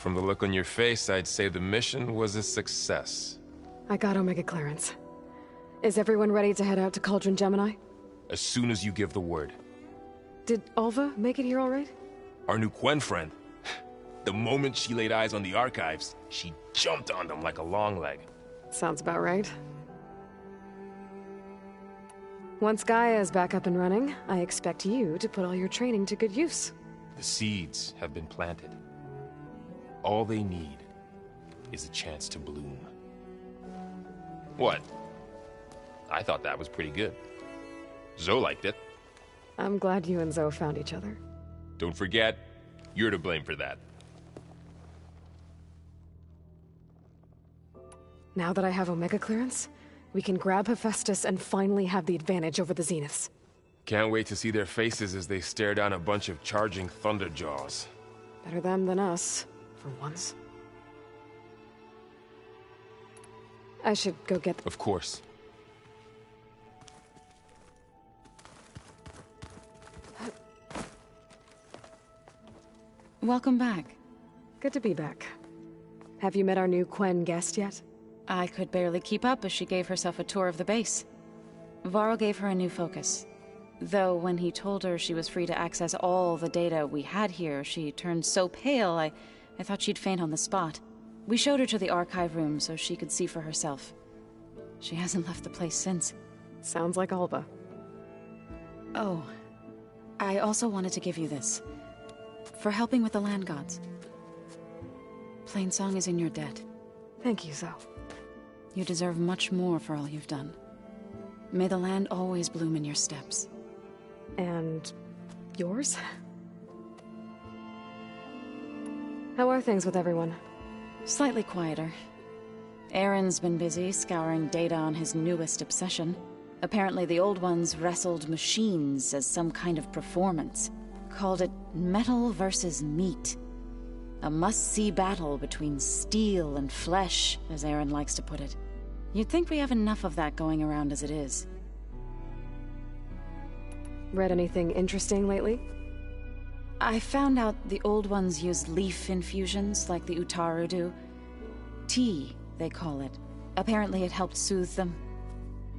From the look on your face, I'd say the mission was a success. I got Omega clearance. Is everyone ready to head out to Cauldron Gemini? As soon as you give the word. Did Alva make it here all right? Our new Quen friend. The moment she laid eyes on the archives, she jumped on them like a long leg. Sounds about right. Once Gaia is back up and running, I expect you to put all your training to good use. The seeds have been planted. All they need is a chance to bloom. What? I thought that was pretty good. Zoe liked it. I'm glad you and Zoe found each other. Don't forget, you're to blame for that. Now that I have Omega clearance, we can grab Hephaestus and finally have the advantage over the Zeniths. Can't wait to see their faces as they stare down a bunch of charging Thunderjaws. Better them than us, for once. I should go get... Of course. Welcome back. Good to be back. Have you met our new Quen guest yet? I could barely keep up as she gave herself a tour of the base. Varl gave her a new focus. Though when he told her she was free to access all the data we had here, she turned so pale I thought she'd faint on the spot. We showed her to the archive room so she could see for herself. She hasn't left the place since. Sounds like Alba. Oh, I also wanted to give you this. For helping with the land gods. Plainsong is in your debt. Thank you, Zoe. You deserve much more for all you've done. May the land always bloom in your steps. And... yours? How are things with everyone? Slightly quieter. Aaron's been busy scouring data on his newest obsession. Apparently the old ones wrestled machines as some kind of performance. Called it metal versus meat. A must-see battle between steel and flesh, as Aaron likes to put it. You'd think we have enough of that going around as it is. Read anything interesting lately? I found out the old ones use leaf infusions like the Utaru do. Tea, they call it. Apparently it helped soothe them.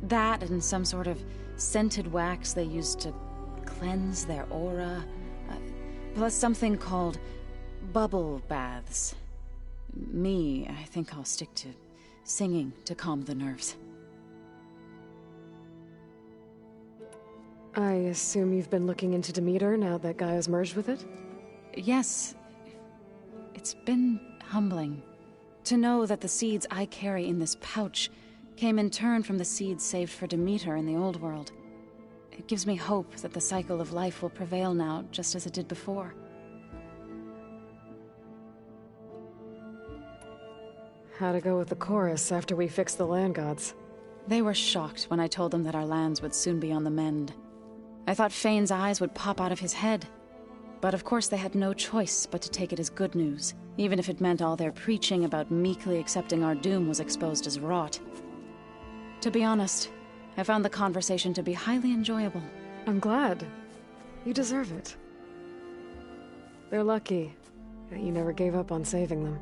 That and some sort of scented wax they used to cleanse their aura. Plus something called bubble baths. Me, I think I'll stick to singing to calm the nerves. I assume you've been looking into Demeter now that Gaia's merged with it? Yes. It's been humbling to know that the seeds I carry in this pouch came in turn from the seeds saved for Demeter in the old world. It gives me hope that the cycle of life will prevail now, just as it did before. How to go with the chorus after we fixed the land gods? They were shocked when I told them that our lands would soon be on the mend. I thought Fane's eyes would pop out of his head. But of course they had no choice but to take it as good news, even if it meant all their preaching about meekly accepting our doom was exposed as rot. To be honest, I found the conversation to be highly enjoyable. I'm glad. You deserve it. They're lucky that you never gave up on saving them.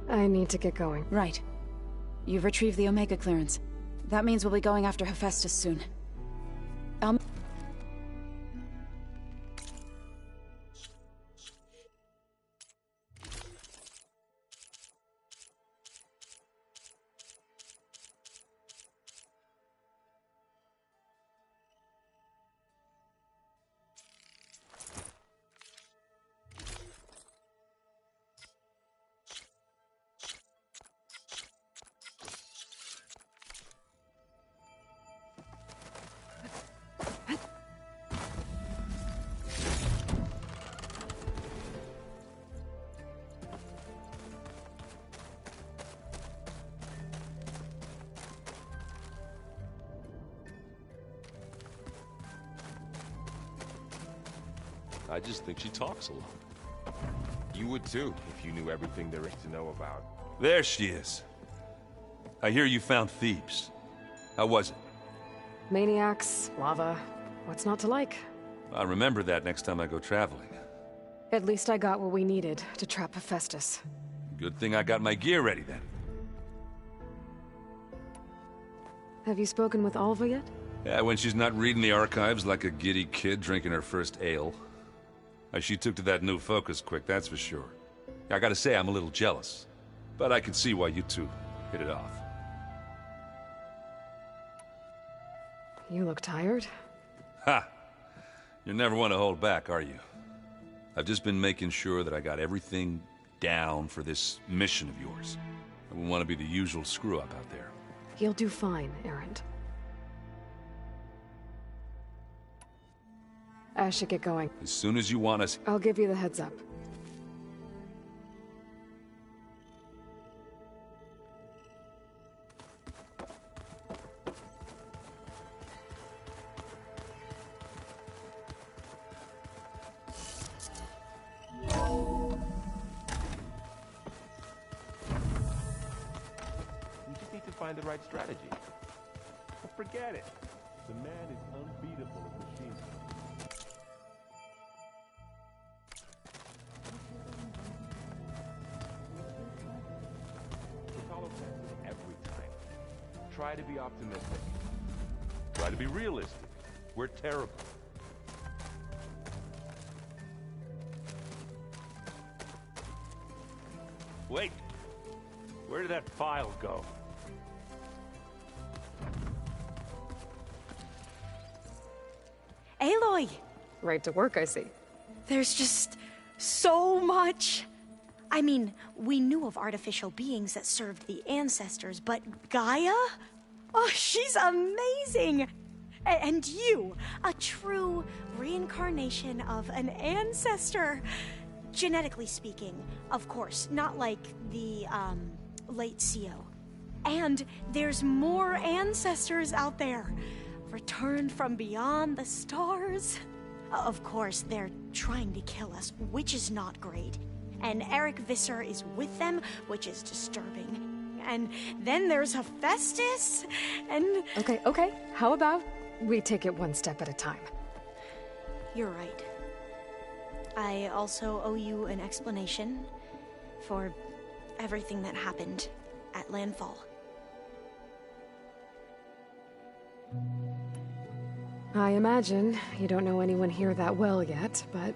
I need to get going. Right. You've retrieved the Omega clearance. That means we'll be going after Hephaestus soon. I just think she talks a lot. You would too, if you knew everything there is to know about. There she is. I hear you found Thebes. How was it? Maniacs, lava, what's not to like? I'll remember that next time I go traveling. At least I got what we needed to trap Hephaestus. Good thing I got my gear ready then. Have you spoken with Alva yet? Yeah, when she's not reading the archives like a giddy kid drinking her first ale. She took to that new focus quick, that's for sure. I gotta say, I'm a little jealous. But I can see why you two hit it off. You look tired. Ha! You never want to hold back, are you? I've just been making sure that I got everything down for this mission of yours. I wouldn't want to be the usual screw-up out there. You'll do fine, Errant. I should get going. As soon as you want us... I'll give you the heads up. We just need to find the right strategy. Well, forget it. The man is unbeatable at machine gun. Every time. Try to be optimistic. Try to be realistic. We're terrible. Wait! Where did that file go? Aloy! Right to work, I see. There's just so much. I mean, we knew of artificial beings that served the ancestors, but Gaia? Oh, she's amazing! And you, a true reincarnation of an ancestor. Genetically speaking, of course, not like the, late CO. And there's more ancestors out there, returned from beyond the stars. Of course, they're trying to kill us, which is not great. And Eric Visser is with them, which is disturbing. And then there's Hephaestus, and... Okay. How about we take it one step at a time? You're right. I also owe you an explanation for everything that happened at Landfall. I imagine you don't know anyone here that well yet, but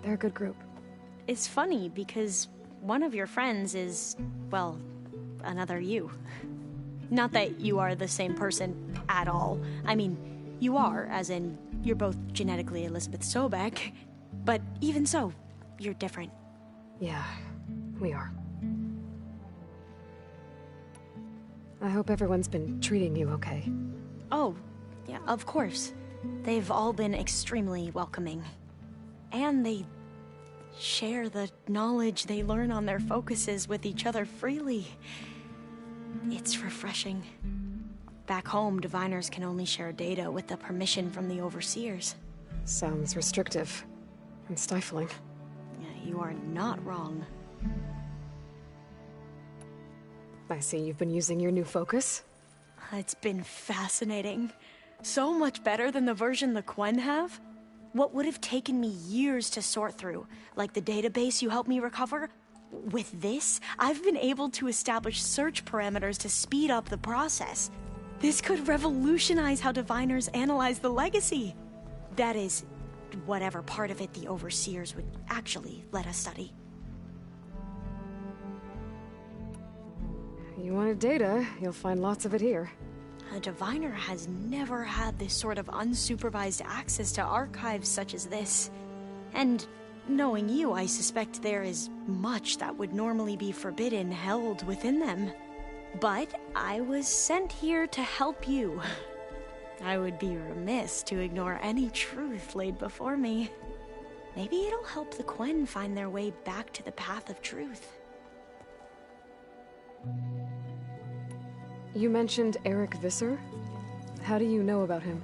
they're a good group. It's funny because one of your friends is, well, another you. Not that you are the same person at all. I mean, you are, as in, you're both genetically Elizabeth Sobek, but even so, you're different. Yeah, we are. I hope everyone's been treating you okay. Oh, yeah, of course. They've all been extremely welcoming. And they share the knowledge they learn on their focuses with each other freely. It's refreshing. Back home, diviners can only share data with the permission from the overseers. Sounds restrictive and stifling. Yeah, you are not wrong. I see you've been using your new focus. It's been fascinating. So much better than the version the Quen have. What would have taken me years to sort through, like the database you helped me recover, with this, I've been able to establish search parameters to speed up the process. This could revolutionize how diviners analyze the legacy. That is, whatever part of it the overseers would actually let us study. You wanted data, you'll find lots of it here. A diviner has never had this sort of unsupervised access to archives such as this. And knowing you, I suspect there is much that would normally be forbidden held within them. But I was sent here to help you. I would be remiss to ignore any truth laid before me. Maybe it'll help the Quen find their way back to the path of truth. You mentioned Eric Visser? How do you know about him?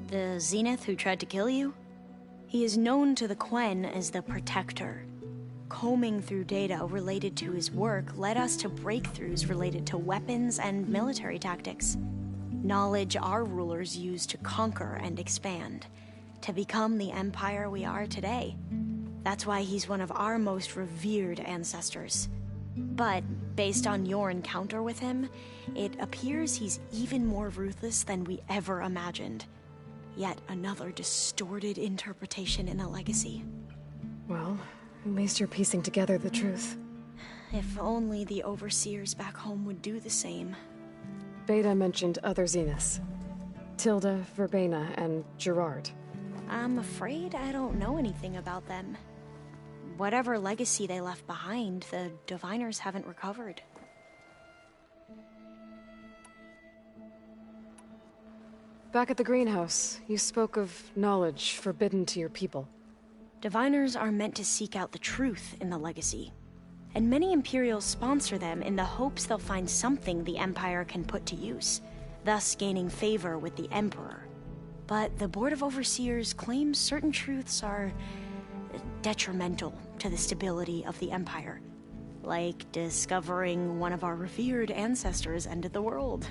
The Zenith who tried to kill you? He is known to the Quen as the Protector. Combing through data related to his work led us to breakthroughs related to weapons and military tactics. Knowledge our rulers use to conquer and expand. to become the Empire we are today. That's why he's one of our most revered ancestors. But based on your encounter with him, it appears he's even more ruthless than we ever imagined. Yet another distorted interpretation in the legacy. Well, at least you're piecing together the truth. If only the overseers back home would do the same. Beta mentioned other Zeniths. Tilda, Verbena, and Gerard. I'm afraid I don't know anything about them. Whatever legacy they left behind, the Diviners haven't recovered. Back at the greenhouse, you spoke of knowledge forbidden to your people. Diviners are meant to seek out the truth in the legacy, and many Imperials sponsor them in the hopes they'll find something the Empire can put to use, thus gaining favor with the Emperor. But the Board of Overseers claims certain truths are detrimental to the stability of the Empire, like discovering one of our revered ancestors ended the world.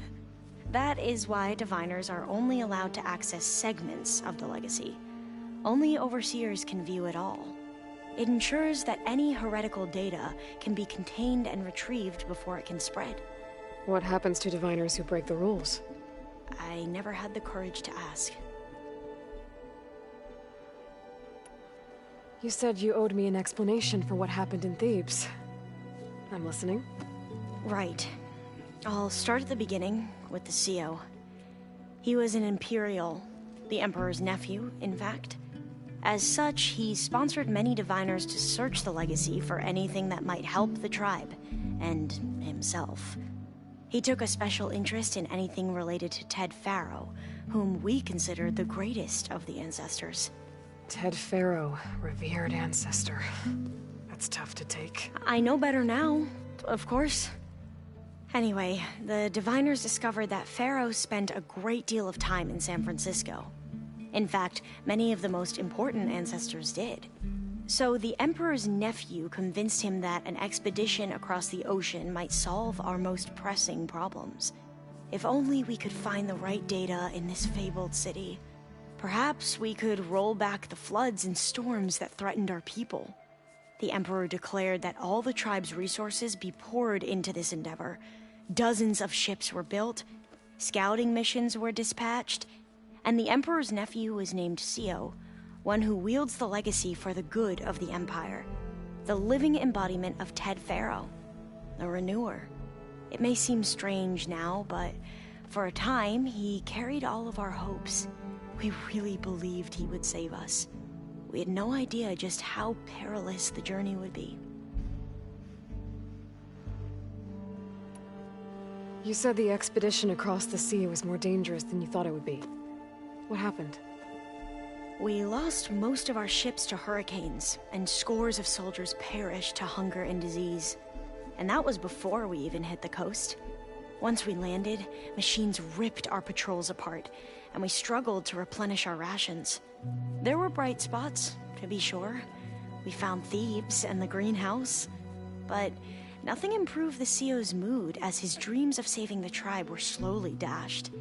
That is why Diviners are only allowed to access segments of the legacy. Only Overseers can view it all. It ensures that any heretical data can be contained and retrieved before it can spread. What happens to Diviners who break the rules? I never had the courage to ask. You said you owed me an explanation for what happened in Thebes. I'm listening. Right. I'll start at the beginning, with the CO. He was an Imperial, the Emperor's nephew, in fact. As such, he sponsored many Diviners to search the legacy for anything that might help the tribe, and himself. He took a special interest in anything related to Ted Faro, whom we consider the greatest of the ancestors. Ted Faro, revered ancestor. That's tough to take. I know better now, of course. Anyway, the Diviners discovered that Faro spent a great deal of time in San Francisco. In fact, many of the most important ancestors did. So the Emperor's nephew convinced him that an expedition across the ocean might solve our most pressing problems. If only we could find the right data in this fabled city. Perhaps we could roll back the floods and storms that threatened our people. The Emperor declared that all the tribe's resources be poured into this endeavor. Dozens of ships were built, scouting missions were dispatched, and the Emperor's nephew was named CO, one who wields the legacy for the good of the Empire, the living embodiment of Ted Faro, the Renewer. It may seem strange now, but for a time, he carried all of our hopes. We really believed he would save us. We had no idea just how perilous the journey would be. You said the expedition across the sea was more dangerous than you thought it would be. What happened? We lost most of our ships to hurricanes, and scores of soldiers perished to hunger and disease. And that was before we even hit the coast. Once we landed, machines ripped our patrols apart, and we struggled to replenish our rations. There were bright spots, to be sure. We found Thebes and the greenhouse. But nothing improved the CO's mood as his dreams of saving the tribe were slowly dashed.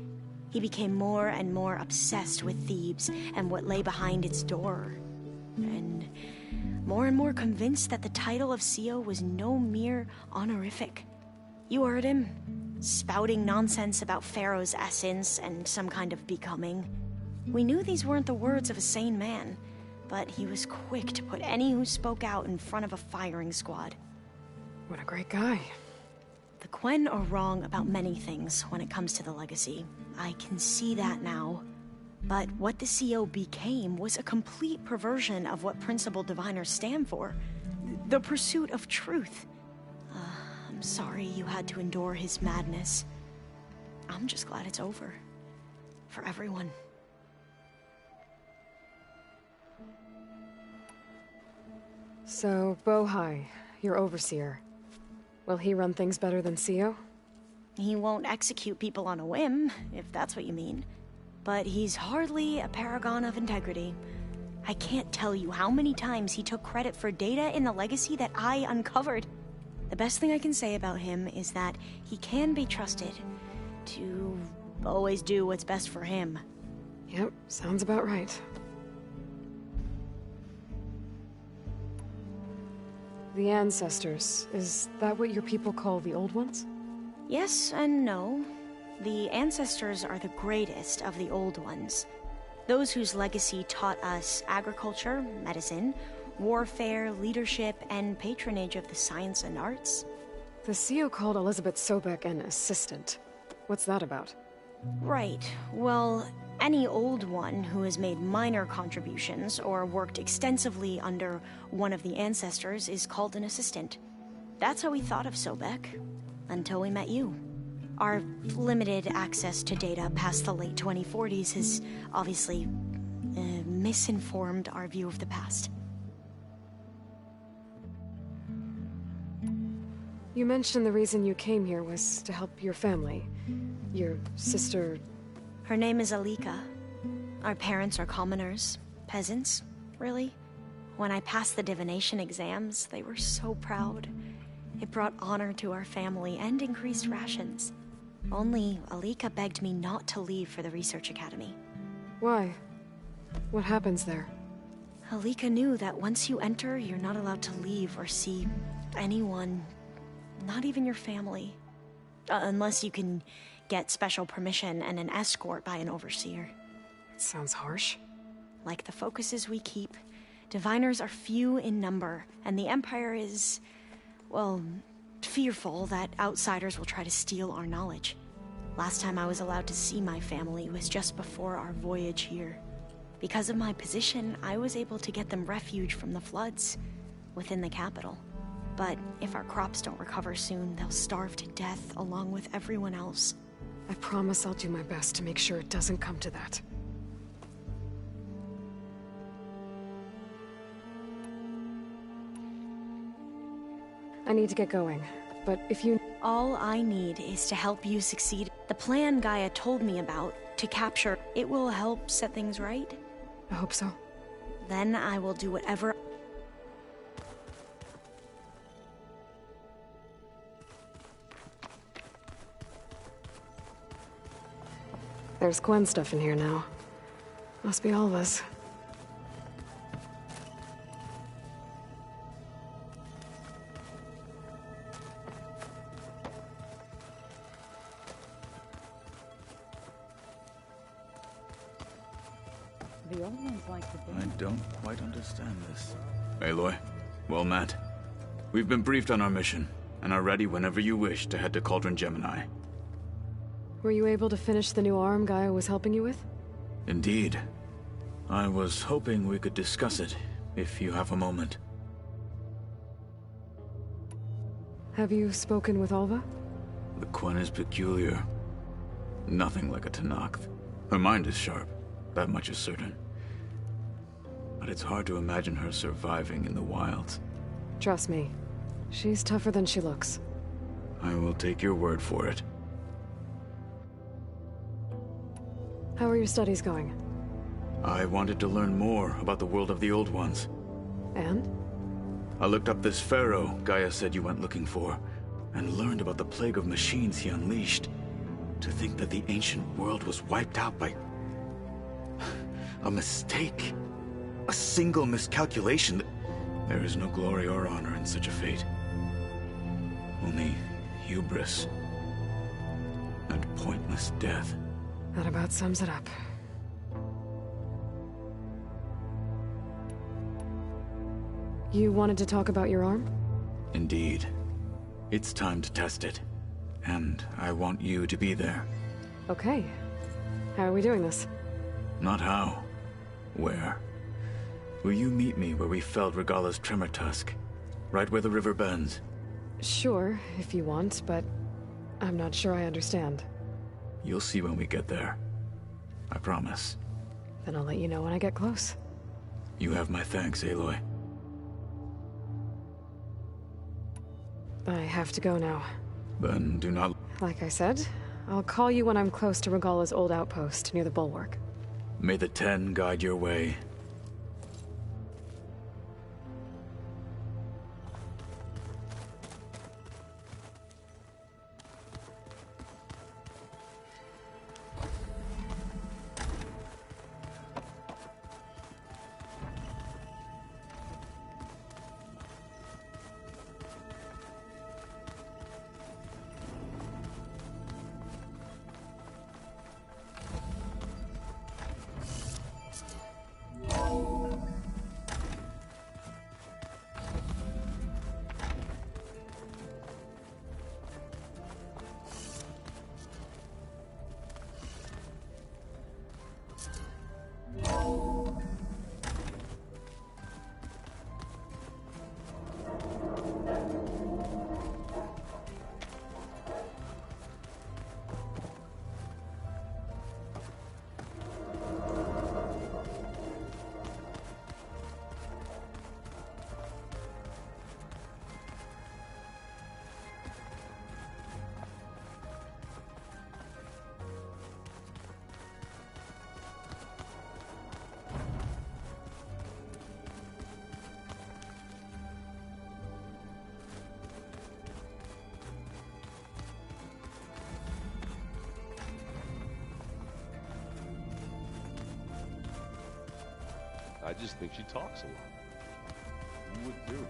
He became more and more obsessed with Thebes and what lay behind its door. And more convinced that the title of CO was no mere honorific. You heard him, spouting nonsense about Pharaoh's essence and some kind of becoming. We knew these weren't the words of a sane man, but he was quick to put any who spoke out in front of a firing squad. What a great guy. The Quen are wrong about many things when it comes to the legacy. I can see that now. But what the CO became was a complete perversion of what Principal Diviners stand for. The pursuit of truth. I'm sorry you had to endure his madness. I'm just glad it's over. For everyone. So, Bohai, your overseer. Will he run things better than CO? He won't execute people on a whim, if that's what you mean. But he's hardly a paragon of integrity. I can't tell you how many times he took credit for data in the legacy that I uncovered. The best thing I can say about him is that he can be trusted to always do what's best for him. Yep, sounds about right. The ancestors, is that what your people call the old ones? Yes and no. The ancestors are the greatest of the old ones. Those whose legacy taught us agriculture, medicine, warfare, leadership, and patronage of the science and arts. The CEO called Elizabeth Sobek an assistant. What's that about? Right. Well, any old one who has made minor contributions or worked extensively under one of the ancestors is called an assistant. That's how we thought of Sobek, until we met you. Our limited access to data past the late 2040s has obviously misinformed our view of the past. You mentioned the reason you came here was to help your family. Your sister... Her name is Alika. Our parents are commoners. Peasants, really. When I passed the divination exams, they were so proud. It brought honor to our family and increased rations. Only Alika begged me not to leave for the research academy. Why? What happens there? Alika knew that once you enter, you're not allowed to leave or see anyone, not even your family. Unless you can get special permission and an escort by an overseer. It sounds harsh. Like the focuses we keep, diviners are few in number, and the Empire is, well, fearful that outsiders will try to steal our knowledge. Last time I was allowed to see my family was just before our voyage here. Because of my position, I was able to get them refuge from the floods within the capital. But if our crops don't recover soon, they'll starve to death along with everyone else. I promise I'll do my best to make sure it doesn't come to that. I need to get going, but if you... All I need is to help you succeed. The plan Gaia told me about, to capture, it will help set things right. I hope so. Then I will do whatever... There's Gwen stuff in here now. Must be all of us. The old ones like to think. I don't quite understand this. Aloy, well met. We've been briefed on our mission, and are ready whenever you wish to head to Cauldron Gemini. Were you able to finish the new arm Gaia was helping you with? Indeed. I was hoping we could discuss it, if you have a moment. Have you spoken with Alva? The Quen is peculiar. Nothing like a Tenakth. Her mind is sharp, that much is certain. But it's hard to imagine her surviving in the wilds. Trust me, she's tougher than she looks. I will take your word for it. How are your studies going? I wanted to learn more about the world of the Old Ones. And? I looked up this pharaoh Gaia said you went looking for, and learned about the plague of machines he unleashed. To think that the ancient world was wiped out by... a mistake. A single miscalculation. There is no glory or honor in such a fate. Only hubris. And pointless death. That about sums it up. You wanted to talk about your arm? Indeed. It's time to test it. And I want you to be there. Okay. How are we doing this? Not how. Where? Will you meet me where we felled Regala's tremor tusk? Right where the river bends? Sure, if you want, but I'm not sure I understand. You'll see when we get there. I promise. Then I'll let you know when I get close. You have my thanks, Aloy. I have to go now. Then do not... Like I said, I'll call you when I'm close to Regala's old outpost near the bulwark. May the Ten guide your way. I just think she talks a lot. You would too.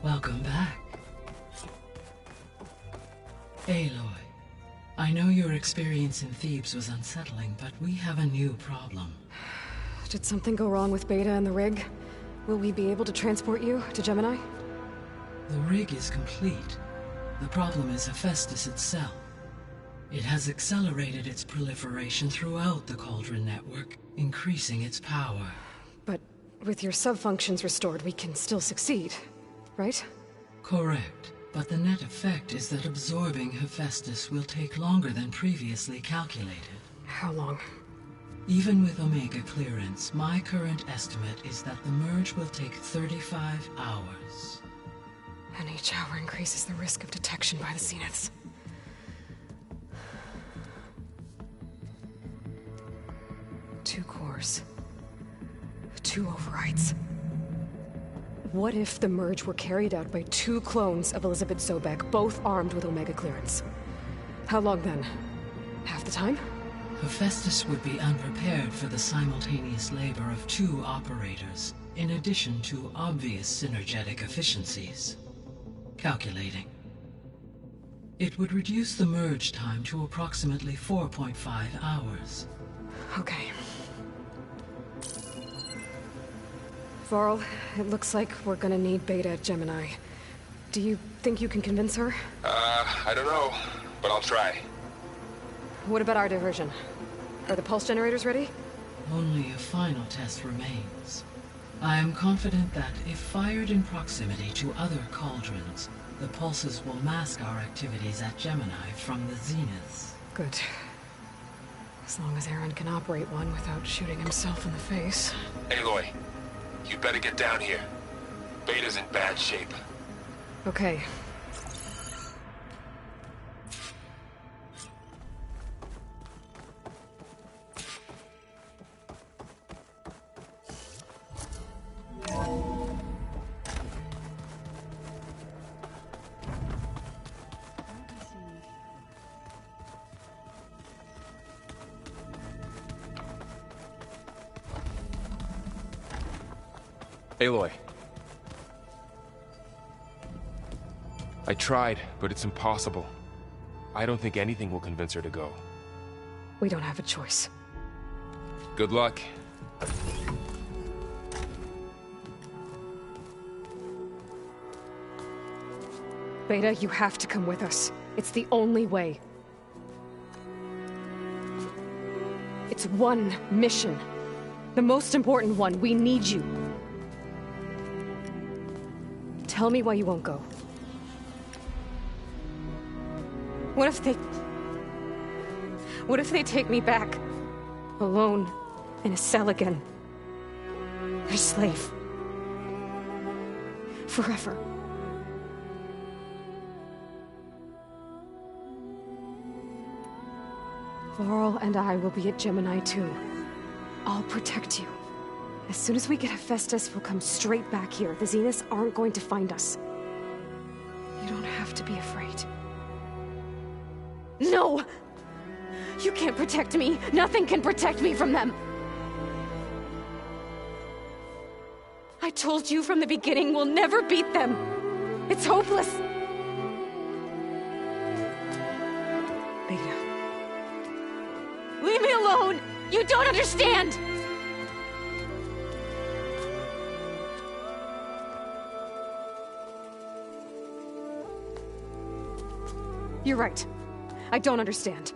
Welcome back. Aloy, I know your experience in Thebes was unsettling, but we have a new problem. Did something go wrong with Beta and the rig? Will we be able to transport you to Gemini? The rig is complete. The problem is Hephaestus itself. It has accelerated its proliferation throughout the Cauldron network, increasing its power. But with your sub-functions restored, we can still succeed, right? Correct. But the net effect is that absorbing Hephaestus will take longer than previously calculated. How long? Even with Omega clearance, my current estimate is that the merge will take 35 hours. And each hour increases the risk of detection by the Zeniths. Two cores. Two overrides. What if the merge were carried out by two clones of Elizabeth Sobek, both armed with Omega clearance? How long then? Half the time? Hephaestus would be unprepared for the simultaneous labor of two operators, in addition to obvious synergetic efficiencies. Calculating. It would reduce the merge time to approximately 4.5 hours. Okay. Varl, it looks like we're gonna need Beta at Gemini. Do you think you can convince her? I don't know, but I'll try. What about our diversion? Are the pulse generators ready? Only a final test remains. I am confident that if fired in proximity to other cauldrons, the pulses will mask our activities at Gemini from the Zeniths. Good. As long as Aaron can operate one without shooting himself in the face. Aloy, you better get down here. Beta's in bad shape. Okay. Aloy. I tried, but it's impossible. I don't think anything will convince her to go. We don't have a choice. Good luck. Beta, you have to come with us. It's the only way. It's one mission. The most important one. We need you. Tell me why you won't go. What if they take me back? Alone, in a cell again. A slave. Forever. Laurel and I will be at Gemini too. I'll protect you. As soon as we get Hephaestus, we'll come straight back here. The Zeniths aren't going to find us. You don't have to be afraid. No! You can't protect me. Nothing can protect me from them. I told you from the beginning we'll never beat them. It's hopeless. Beta. Leave me alone! You don't understand! You're right. I don't understand.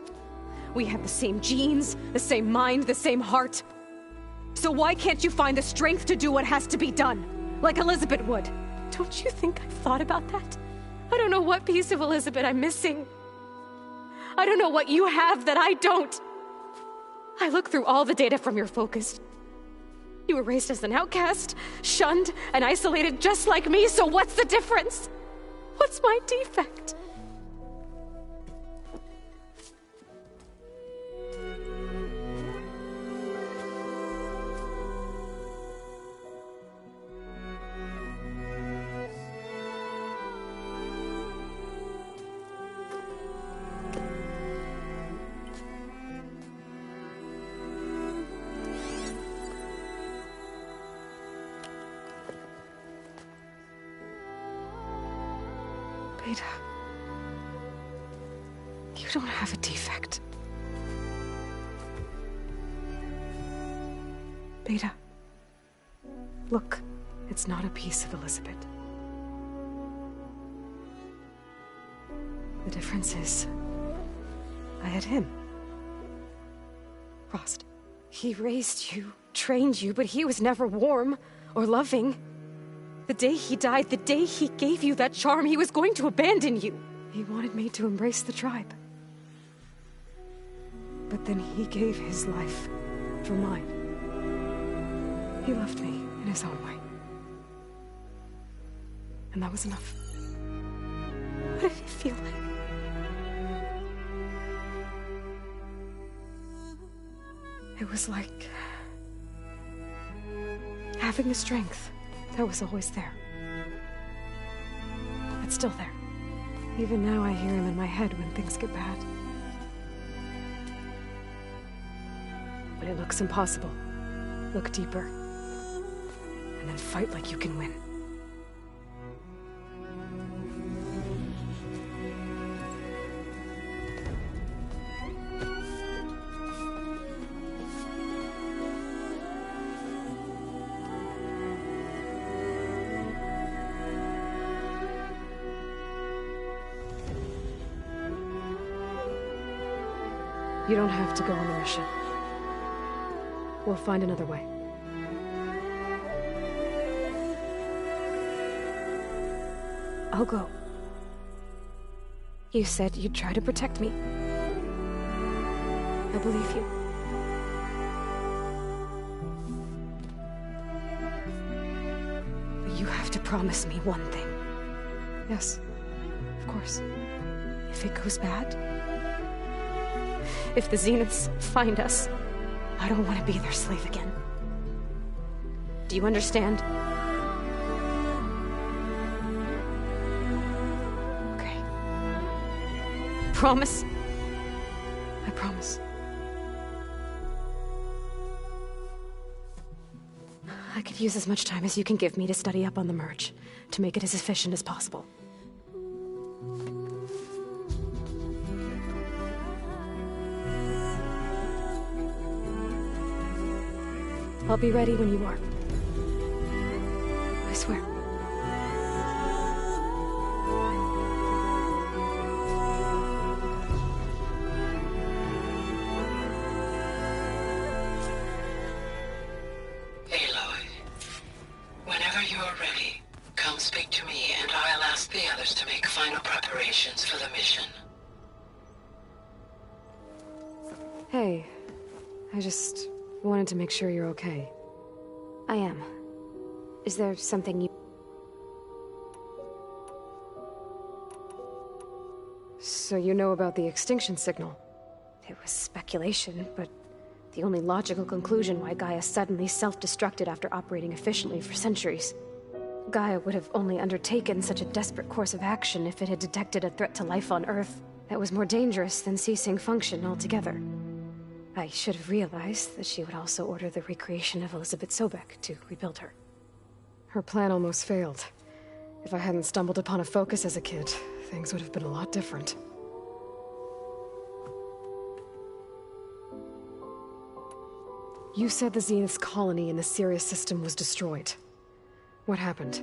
We have the same genes, the same mind, the same heart. So why can't you find the strength to do what has to be done? Like Elizabeth would. Don't you think I've thought about that? I don't know what piece of Elizabeth I'm missing. I don't know what you have that I don't. I look through all the data from your focus. You were raised as an outcast, shunned, and isolated just like me, so what's the difference? What's my defect? Beta. You don't have a defect. Beta. Look, it's not a piece of Elizabeth. The difference is, I had him. Frost. He raised you, trained you, but he was never warm or loving. The day he died, the day he gave you that charm, he was going to abandon you. He wanted me to embrace the tribe. But then he gave his life for mine. He loved me in his own way. And that was enough. What did it feel like? It was like having the strength that was always there. It's still there. Even now I hear him in my head when things get bad. When it looks impossible, look deeper. And then fight like you can win. You don't have to go on the mission. We'll find another way. I'll go. You said you'd try to protect me. I believe you. But you have to promise me one thing. Yes, of course. If it goes bad, if the Zeniths find us, I don't want to be their slave again. Do you understand? Okay. Promise? I promise. I could use as much time as you can give me to study up on the merge, to make it as efficient as possible. I'll be ready when you are. I swear. Aloy, whenever you're ready, come speak to me and I'll ask the others to make final preparations for the mission. Hey, I just wanted to make sure you're okay. I am. Is there something you... So you know about the extinction signal? It was speculation, but the only logical conclusion why Gaia suddenly self-destructed after operating efficiently for centuries. Gaia would have only undertaken such a desperate course of action if it had detected a threat to life on Earth that was more dangerous than ceasing function altogether. I should have realized that she would also order the recreation of Elizabeth Sobek to rebuild her. Her plan almost failed. If I hadn't stumbled upon a focus as a kid, things would have been a lot different. You said the Zenith's colony in the Sirius system was destroyed. What happened?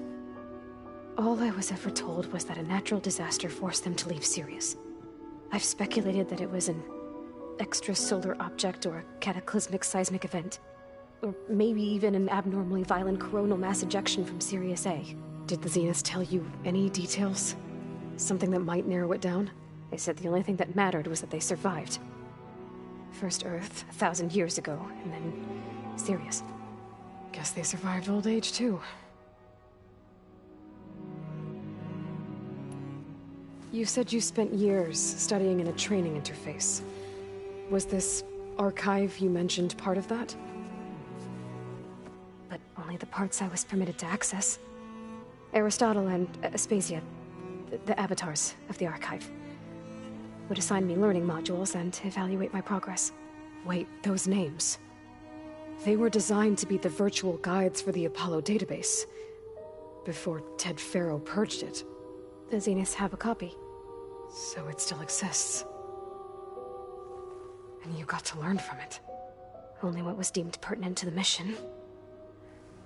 All I was ever told was that a natural disaster forced them to leave Sirius. I've speculated that it was an extrasolar object or a cataclysmic seismic event. Or maybe even an abnormally violent coronal mass ejection from Sirius A. Did the Zeniths tell you any details? Something that might narrow it down? They said the only thing that mattered was that they survived. First Earth, 1,000 years ago, and then Sirius. Guess they survived old age, too. You said you spent years studying in a training interface. Was this archive you mentioned part of that? But only the parts I was permitted to access. Aristotle and Aspasia, the avatars of the archive, would assign me learning modules and evaluate my progress. Wait, those names. They were designed to be the virtual guides for the Apollo database, before Ted Faro purged it. The Zeniths have a copy. So it still exists. And you got to learn from it. Only what was deemed pertinent to the mission.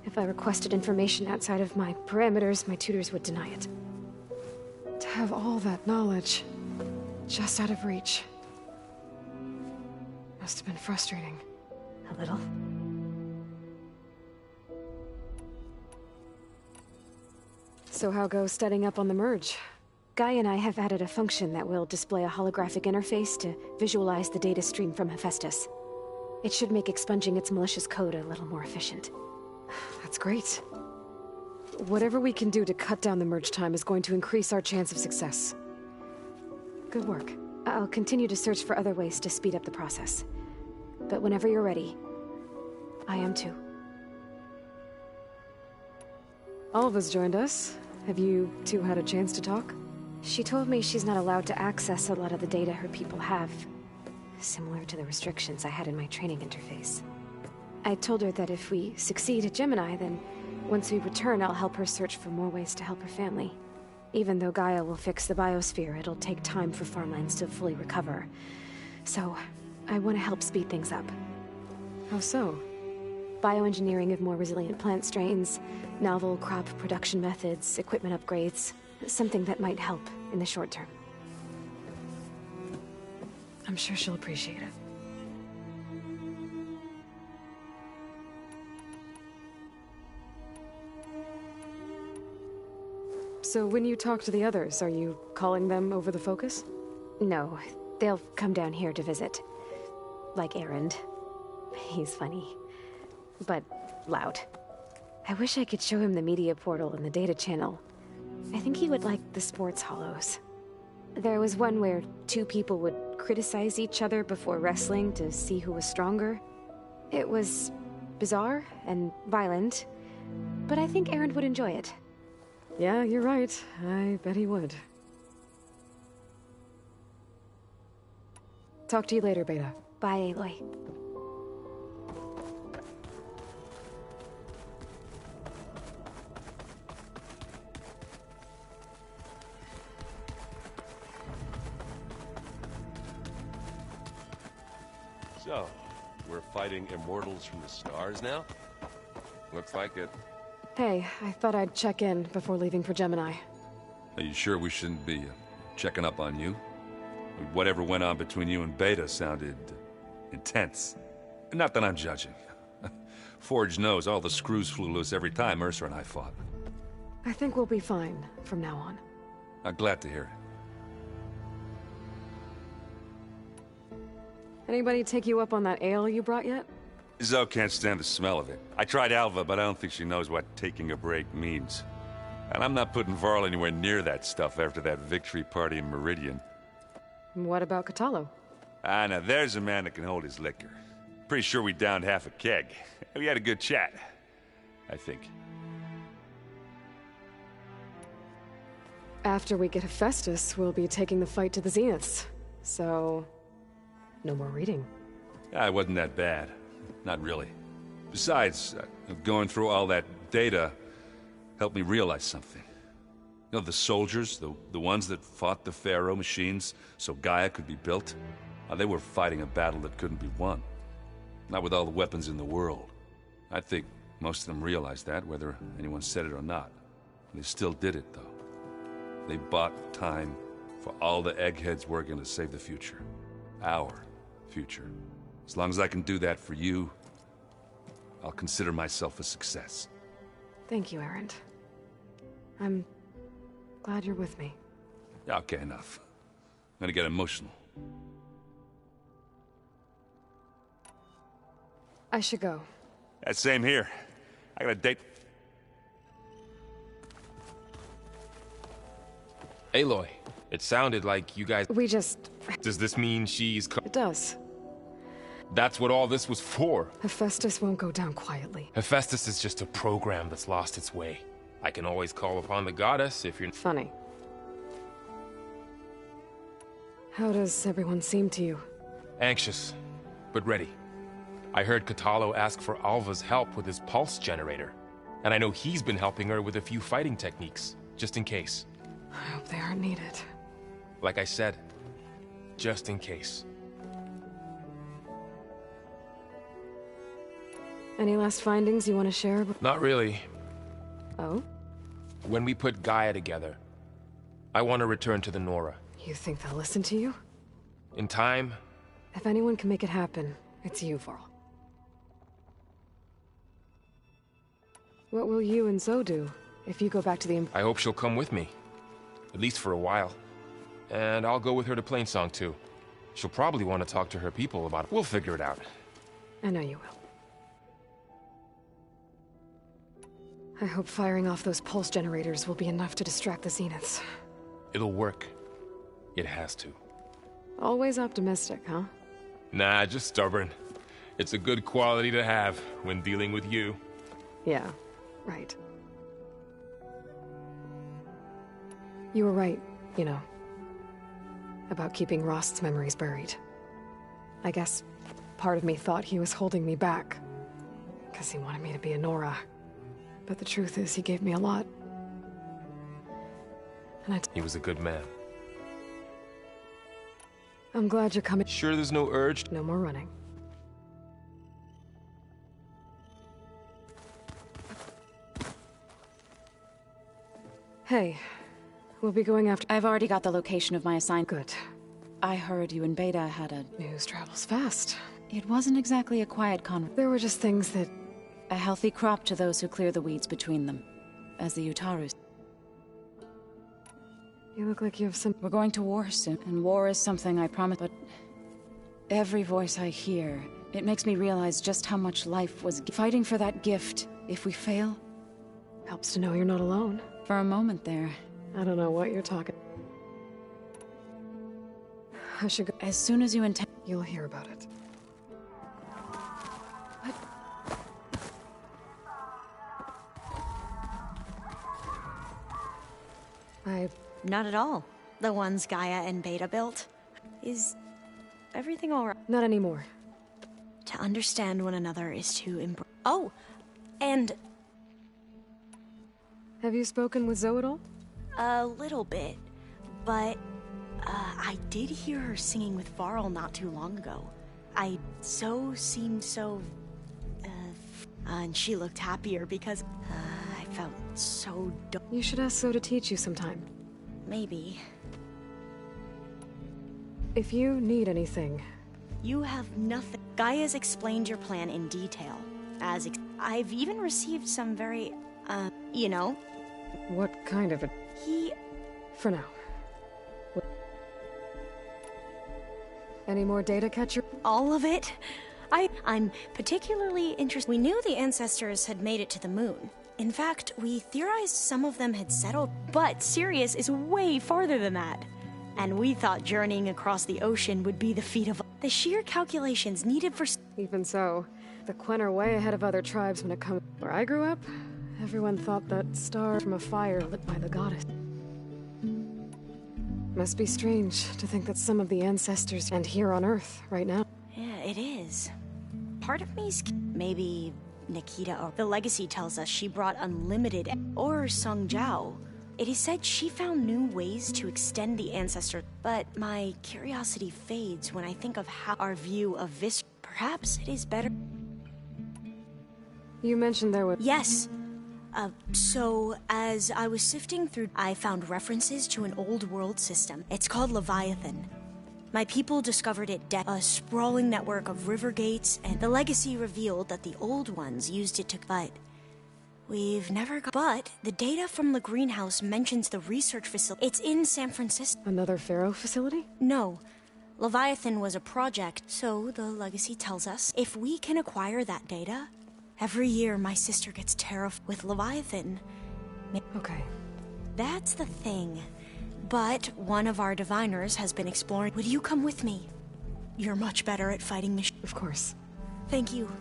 If I requested information outside of my parameters, my tutors would deny it. To have all that knowledge, just out of reach. Must have been frustrating. A little. So how goes studying up on the merge? Guy and I have added a function that will display a holographic interface to visualize the data stream from Hephaestus. It should make expunging its malicious code a little more efficient. That's great. Whatever we can do to cut down the merge time is going to increase our chance of success. Good work. I'll continue to search for other ways to speed up the process. But whenever you're ready, I am too. Alva's joined us. Have you two had a chance to talk? She told me she's not allowed to access a lot of the data her people have. Similar to the restrictions I had in my training interface. I told her that if we succeed at Gemini, then once we return, I'll help her search for more ways to help her family. Even though Gaia will fix the biosphere, it'll take time for farmlands to fully recover. So, I want to help speed things up. How so? Bioengineering of more resilient plant strains, novel crop production methods, equipment upgrades. Something that might help in the short term. I'm sure she'll appreciate it. So when you talk to the others, are you calling them over the focus? No, they'll come down here to visit. Like Erend. He's funny. But loud. I wish I could show him the media portal and the data channel. I think he would like the sports hollows. There was one where two people would criticize each other before wrestling to see who was stronger. It was bizarre and violent, but I think Erend would enjoy it. Yeah, you're right. I bet he would. Talk to you later, Beta. Bye, Aloy. So, we're fighting immortals from the stars now? Looks like it. Hey, I thought I'd check in before leaving for Gemini. Are you sure we shouldn't be checking up on you? Whatever went on between you and Beta sounded intense. Not that I'm judging. Forge knows all the screws flew loose every time Mercer and I fought. I think we'll be fine from now on. I'm glad to hear it. Anybody take you up on that ale you brought yet? Zoe can't stand the smell of it. I tried Alva, but I don't think she knows what taking a break means. And I'm not putting Varl anywhere near that stuff after that victory party in Meridian. What about Catalo? Ah, now there's a man that can hold his liquor. Pretty sure we downed half a keg. We had a good chat, I think. After we get Hephaestus, we'll be taking the fight to the Zeniths. So... no more reading. Ah, it wasn't that bad. Not really. Besides, going through all that data helped me realize something. You know, the soldiers, the ones that fought the Pharaoh machines so Gaia could be built, they were fighting a battle that couldn't be won. Not with all the weapons in the world. I think most of them realized that, whether anyone said it or not. They still did it, though. They bought time for all the eggheads working to save the future. Our future. As long as I can do that for you, I'll consider myself a success. Thank you, Erend. I'm glad you're with me. Okay, enough. I'm gonna get emotional. I should go. Same here. I got a date. Aloy, it sounded like you guys... We just... Does this mean she's... It does. That's what all this was for? Hephaestus won't go down quietly. Hephaestus is just a program that's lost its way. I can always call upon the goddess if you're... Funny. How does everyone seem to you? Anxious, but ready. I heard Catalo ask for Alva's help with his pulse generator. And I know he's been helping her with a few fighting techniques, just in case. I hope they aren't needed. Like I said, just in case. Any last findings you want to share? Not really. Oh? When we put Gaia together, I want to return to the Nora. You think they'll listen to you? In time, If anyone can make it happen, it's you, Varl. What will you and Zoe do if you go back to the... I hope she'll come with me. At least for a while. And I'll go with her to Plainsong too. She'll probably want to talk to her people about it. We'll figure it out. I know you will. I hope firing off those pulse generators will be enough to distract the Zeniths. It'll work. It has to. Always optimistic, huh? Nah, just stubborn. It's a good quality to have when dealing with you. Yeah, right. You were right, you know. About keeping Rost's memories buried. I guess part of me thought he was holding me back. Because he wanted me to be a Nora. But the truth is, he gave me a lot. And He was a good man. I'm glad you're coming. Sure there's no urge? No more running. Hey, we'll be going after... I've already got the location of my assignment. Good. I heard you and Beta had a... News travels fast. It wasn't exactly a quiet There were just things that... A healthy crop to those who clear the weeds between them. As the Utarus. You look like you have some... We're going to war soon, and war is something I promised, but... Every voice I hear, it makes me realize just how much life was fighting for that gift. If we fail... Helps to know you're not alone. For a moment there. I don't know what you're talking... I should go... As soon as you intend... You'll hear about it. Not at all. The ones Gaia and Beta built. Is everything all right? Not anymore. To understand one another is to embrace... Oh! And... Have you spoken with Zoe at all? A little bit. But... I did hear her singing with Varl not too long ago. Seemed so... and she looked happier because... I felt so... You should ask Zoe to teach you sometime. Maybe. If you need anything... You have nothing. Gaia's explained your plan in detail. I've even received some very, you know... What kind of a... For now. Any more data, Catcher? All of it? I'm particularly interested. We knew the ancestors had made it to the moon. In fact, we theorized some of them had settled, but Sirius is way farther than that. And we thought journeying across the ocean would be the feat of the sheer calculations needed for... Even so, the Quen are way ahead of other tribes when it comes... Where I grew up, everyone thought that star from a fire lit by the goddess. Must be strange to think that some of the ancestors and here on Earth right now. Yeah, it is. Part of me's... Maybe... Nikita, or the legacy tells us she brought unlimited, or Sung Jiao. It is said she found new ways to extend the ancestor, but my curiosity fades when I think of how our view of Vis. Perhaps it is better. You mentioned there was... Yes. So as I was sifting through, I found references to an old world system. It's called Leviathan. My people discovered it a sprawling network of river gates, and the legacy revealed that the old ones used it to... But we've never got... But the data from the greenhouse mentions the research facility. It's in San Francisco. Another Pharaoh facility? No. Leviathan was a project, so the legacy tells us if we can acquire that data, every year my sister gets terrified with Leviathan. Okay. That's the thing. But one of our diviners has been exploring. Would you come with me? You're much better at fighting machines. Of course. Thank you.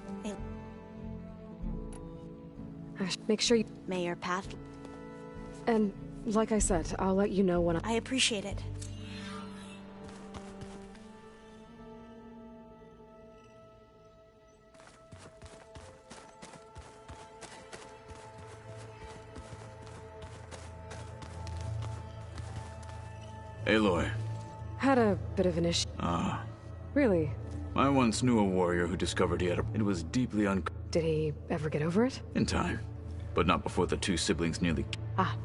Make sure you... May your path... And, like I said, I'll let you know when I appreciate it. Aloy. Had a bit of an issue. Ah. Really? I once knew a warrior who discovered he had a... It was deeply Did he ever get over it? in time. But not before the two siblings nearly... Ah.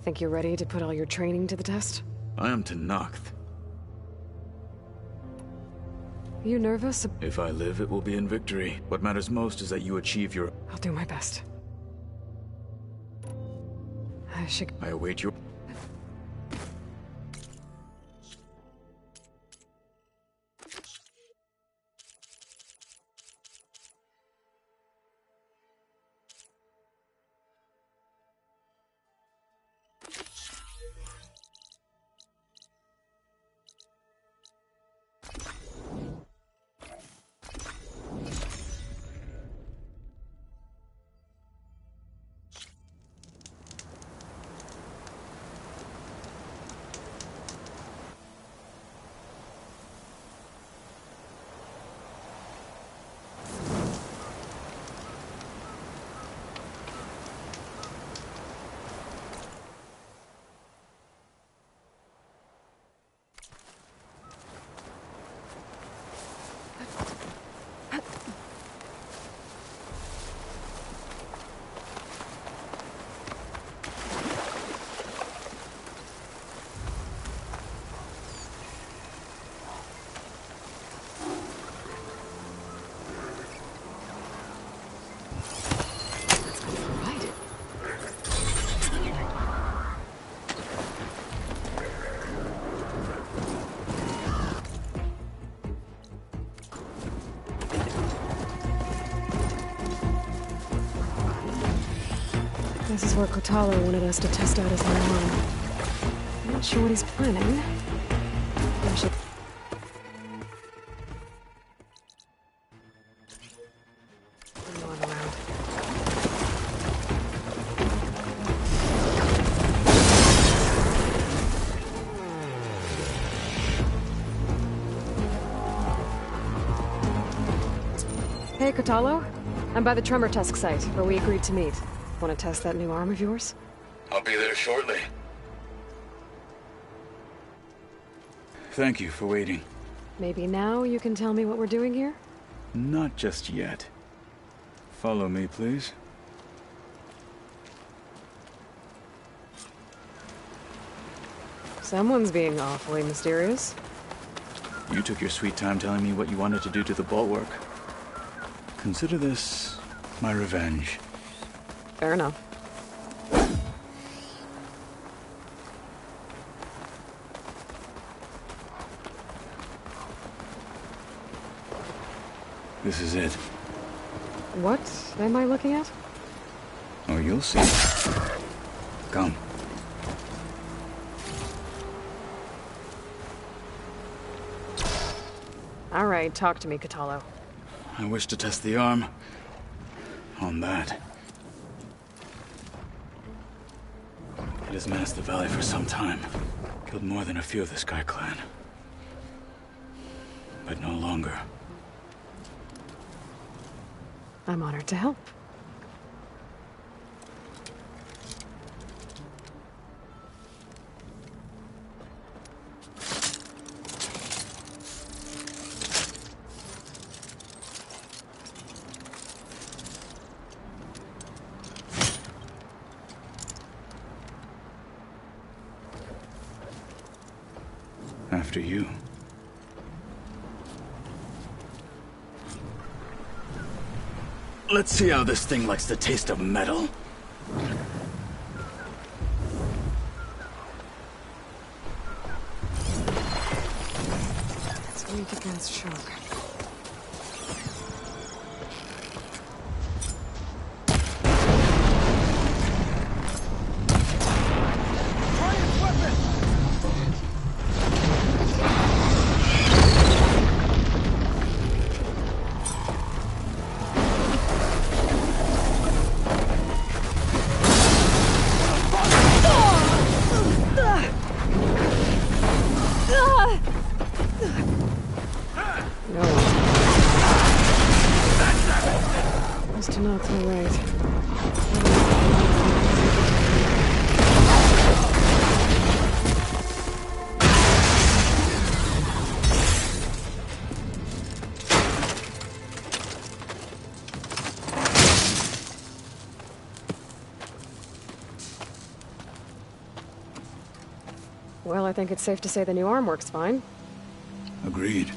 Think you're ready to put all your training to the test? I am to Nacht. You nervous? If I live, it will be in victory. What matters most is that you achieve your... I'll do my best. I await your... This is where Kotalo wanted us to test out his new arm. I'm not sure what he's planning. I should... No one around. Hey, Kotalo. I'm by the Tremor Tusk site, where we agreed to meet. Want to test that new arm of yours? I'll be there shortly. Thank you for waiting. Maybe now you can tell me what we're doing here? Not just yet. Follow me, please. Someone's being awfully mysterious. You took your sweet time telling me what you wanted to do to the bulwark. Consider this my revenge. Fair enough. This is it. What am I looking at? Oh, you'll see. Come. All right, talk to me, Kotalo. I wish to test the arm on that. It has menaced the valley for some time. Killed more than a few of the Sky Clan. But no longer. I'm honored to help. After you. Let's see how this thing likes the taste of metal. It's weak against shock. No Well, I think it's safe to say the new arm works fine. Agreed.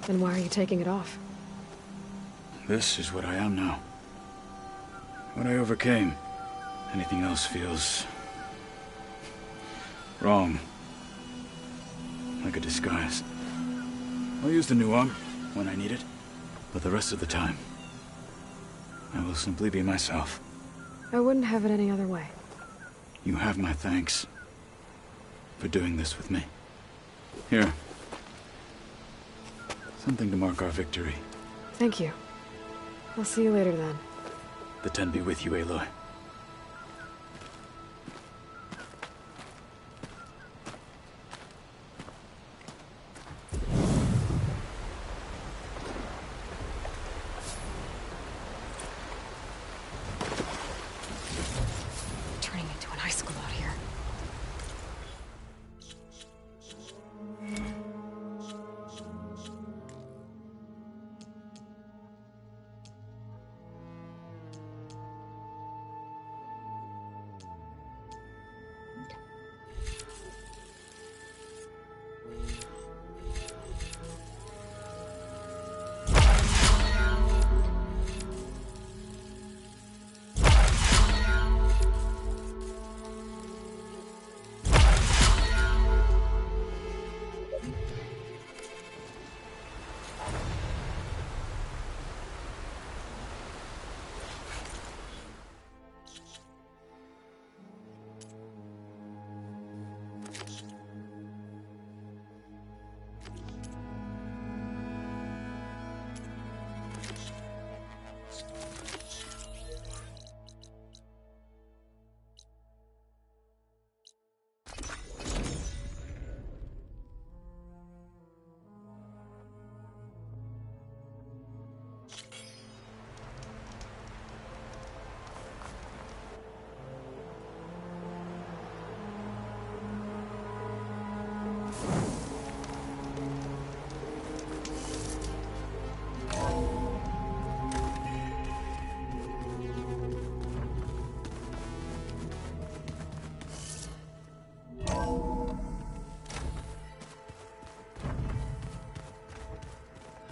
Then why are you taking it off? This is what I am now. What I overcame. Anything else feels... wrong. Like a disguise. I'll use the new arm when I need it, but the rest of the time, I will simply be myself. I wouldn't have it any other way. You have my thanks for doing this with me. Here. Something to mark our victory. Thank you. I'll see you later then. The Ten be with you, Aloy. Turning into an high school out here.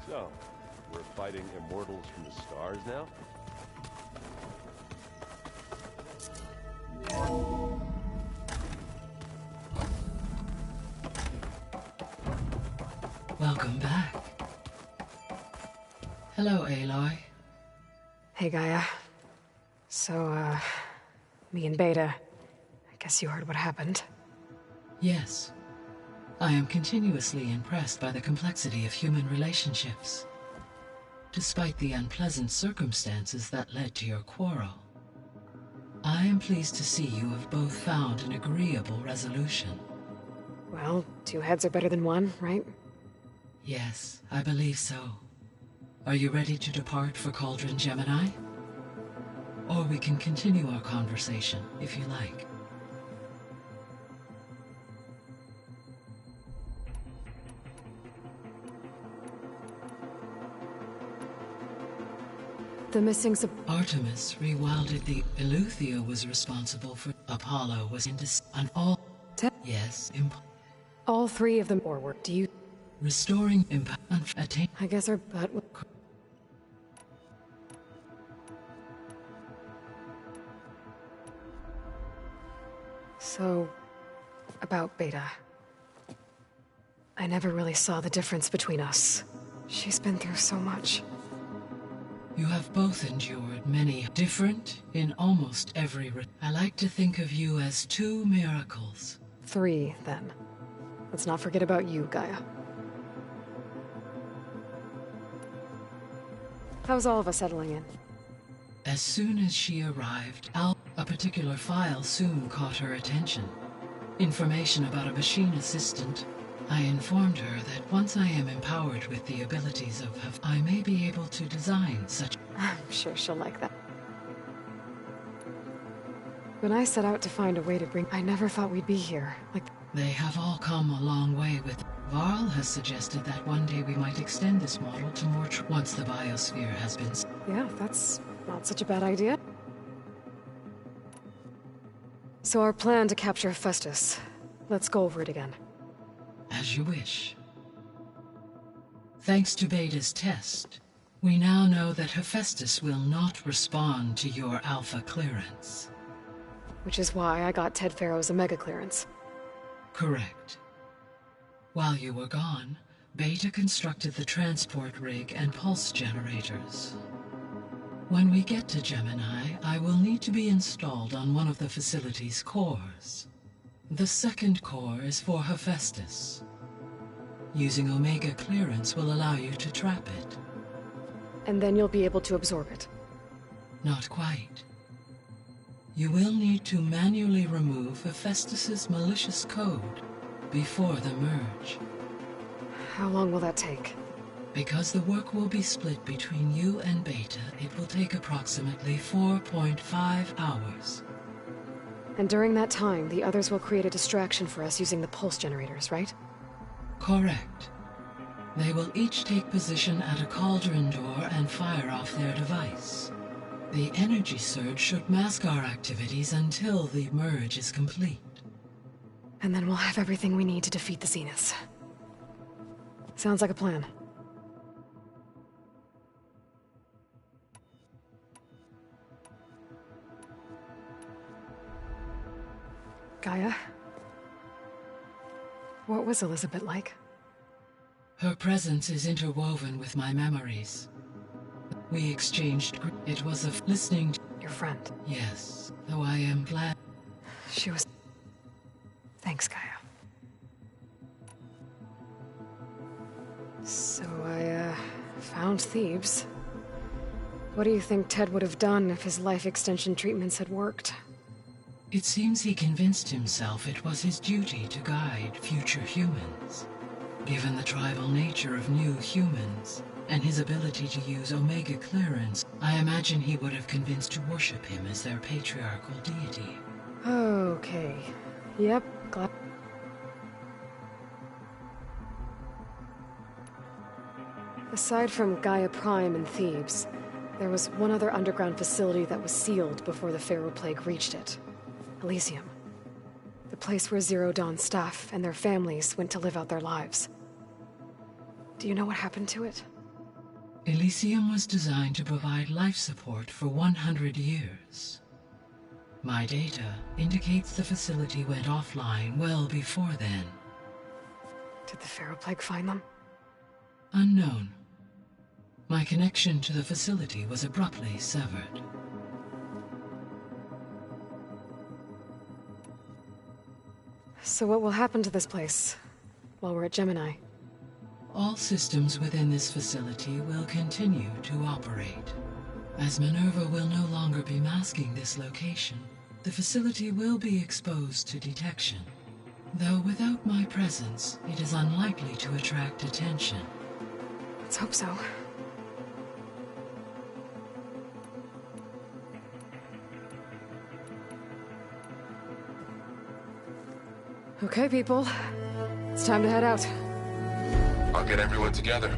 So, we're fighting immortals from the stars now? Welcome back. Hello, Aloy. Hey, Gaia. So, me and Beta, I guess you heard what happened. Yes. I am continuously impressed by the complexity of human relationships. Despite the unpleasant circumstances that led to your quarrel, I am pleased to see you have both found an agreeable resolution. Well, two heads are better than one, right? Yes, I believe so. Are you ready to depart for Cauldron Gemini? Or we can continue our conversation, if you like. The missing Artemis rewilded the Eleuthia was responsible for Apollo was on all yes all three of them forward. Do you restoring impact attain I guess our butt will... So, about Beta. I never really saw the difference between us. She's been through so much. You have both endured many different in almost every I like to think of you as two miracles. Three, then. Let's not forget about you, Gaia. How's all of us settling in? As soon as she arrived, a particular file soon caught her attention. Information about a machine assistant. I informed her that once I am empowered with the abilities of I may be able to design such... I'm sure she'll like that. When I set out to find a way to bring... I never thought we'd be here. Like... They have all come a long way with... Varl has suggested that one day we might extend this model to more once the biosphere has been... Yeah, that's not such a bad idea. So our plan to capture Hephaestus. Let's go over it again. As you wish. Thanks to Beta's test, we now know that Hephaestus will not respond to your Alpha clearance. Which is why I got Ted Farrow's Omega clearance. Correct. While you were gone, Beta constructed the transport rig and pulse generators. When we get to Gemini, I will need to be installed on one of the facility's cores. The second core is for Hephaestus. Using Omega clearance will allow you to trap it. And then you'll be able to absorb it. Not quite. You will need to manually remove Hephaestus's malicious code before the merge. How long will that take? Because the work will be split between you and Beta, it will take approximately 4.5 hours. And during that time, the others will create a distraction for us using the pulse generators, right? Correct. They will each take position at a cauldron door and fire off their device. The energy surge should mask our activities until the merge is complete. And then we'll have everything we need to defeat the Zeniths. Sounds like a plan. Gaia? What was Elizabeth like? Her presence is interwoven with my memories. We exchanged. It was of listening to Your friend. Yes, though I am glad. She was... Thanks, Gaia. So I, found Thebes. What do you think Ted would have done if his life extension treatments had worked? It seems he convinced himself it was his duty to guide future humans. Given the tribal nature of new humans, and his ability to use Omega clearance, I imagine he would have convinced to worship him as their patriarchal deity. Okay. Yep, glad... Aside from Gaia Prime and Thebes, there was one other underground facility that was sealed before the Pharaoh Plague reached it. Elysium. The place where Zero Dawn staff and their families went to live out their lives. Do you know what happened to it? Elysium was designed to provide life support for 100 years. My data indicates the facility went offline well before then. Did the Pharaoh Plague find them? Unknown. My connection to the facility was abruptly severed. So what will happen to this place while we're at Gemini? All systems within this facility will continue to operate. As Minerva will no longer be masking this location, the facility will be exposed to detection. Though without my presence, it is unlikely to attract attention. Let's hope so. Okay, people. It's time to head out. I'll get everyone together.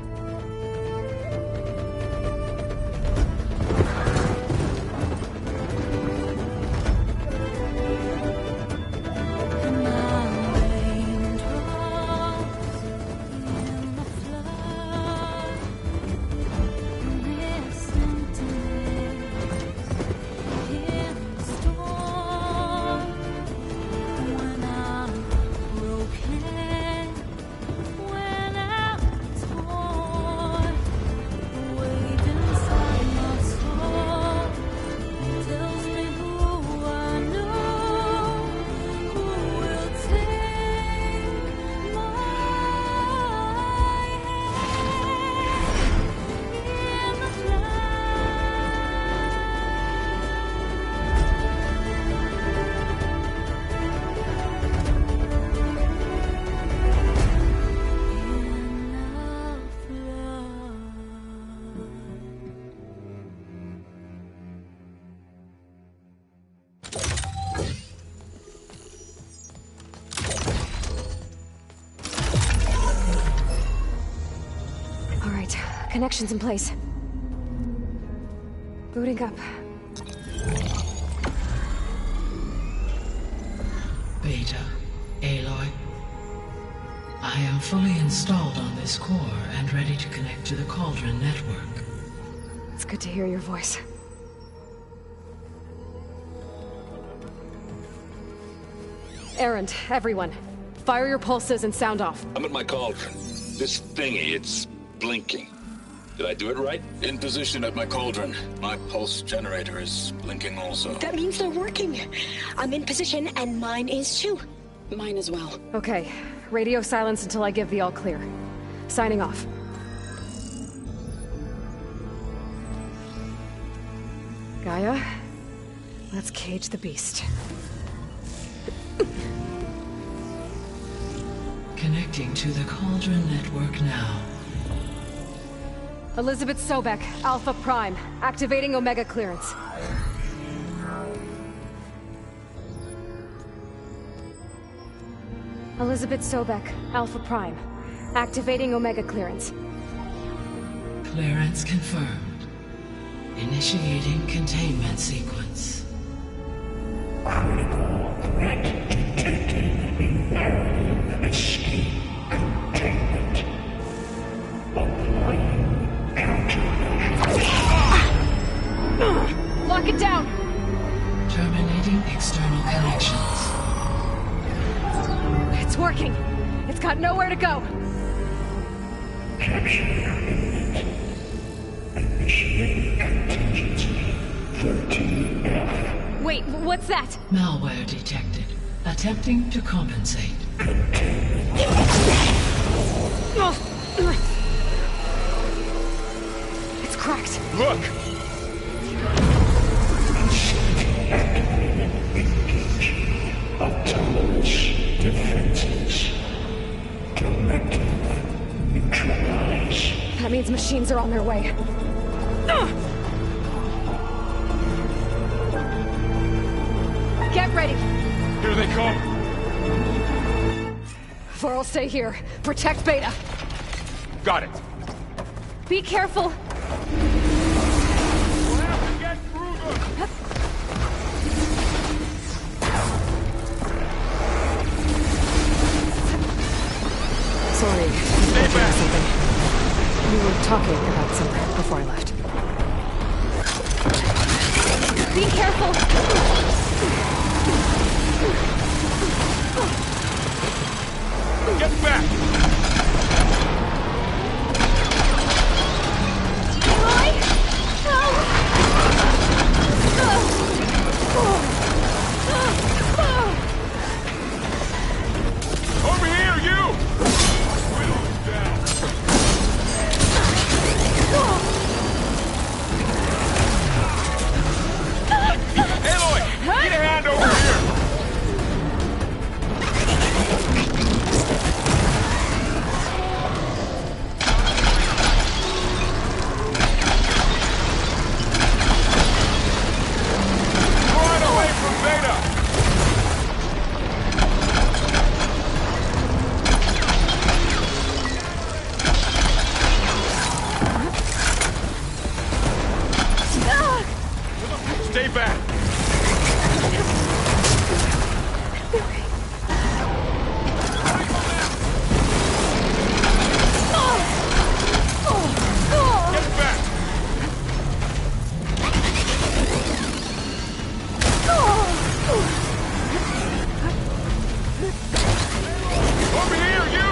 Connections in place. Booting up. I am fully installed on this core and ready to connect to the Cauldron network. It's good to hear your voice. Errand, everyone. Fire your pulses and sound off. I'm at my cauldron. This thingy, it's blinking. Did I do it right? In position at my cauldron. My pulse generator is blinking also. That means they're working. I'm in position, and mine is too. Mine as well. Okay. Radio silence until I give the all clear. Signing off. Gaia, let's cage the beast. Connecting to the Cauldron network now. Elizabeth Sobek, Alpha Prime, activating Omega clearance. Elizabeth Sobek, Alpha Prime, activating Omega clearance. Clearance confirmed. Initiating containment sequence. Critical threat detected. Imperative escape containment. Applying countermeasures. Lock it down! Terminating external connections. It's working! It's got nowhere to go! Capture imminent. Initiating contingency 13F. Wait, what's that? Malware detected. Attempting to compensate. It's cracked. Look! Engage. Autonomous defenses. Directive. Neutralize. That means machines are on their way. Get ready! Here they come! Vor'll stay here. Protect Beta. Got it! Be careful! We'll have to get through them! Sorry, I Stay back! something. We were talking about something before I left. Be careful! Get back! Roy? Over here, you! Whittle him down. Aloy! Need a hand over here! Run away from Beta! Stay back! Get back! Over here, you!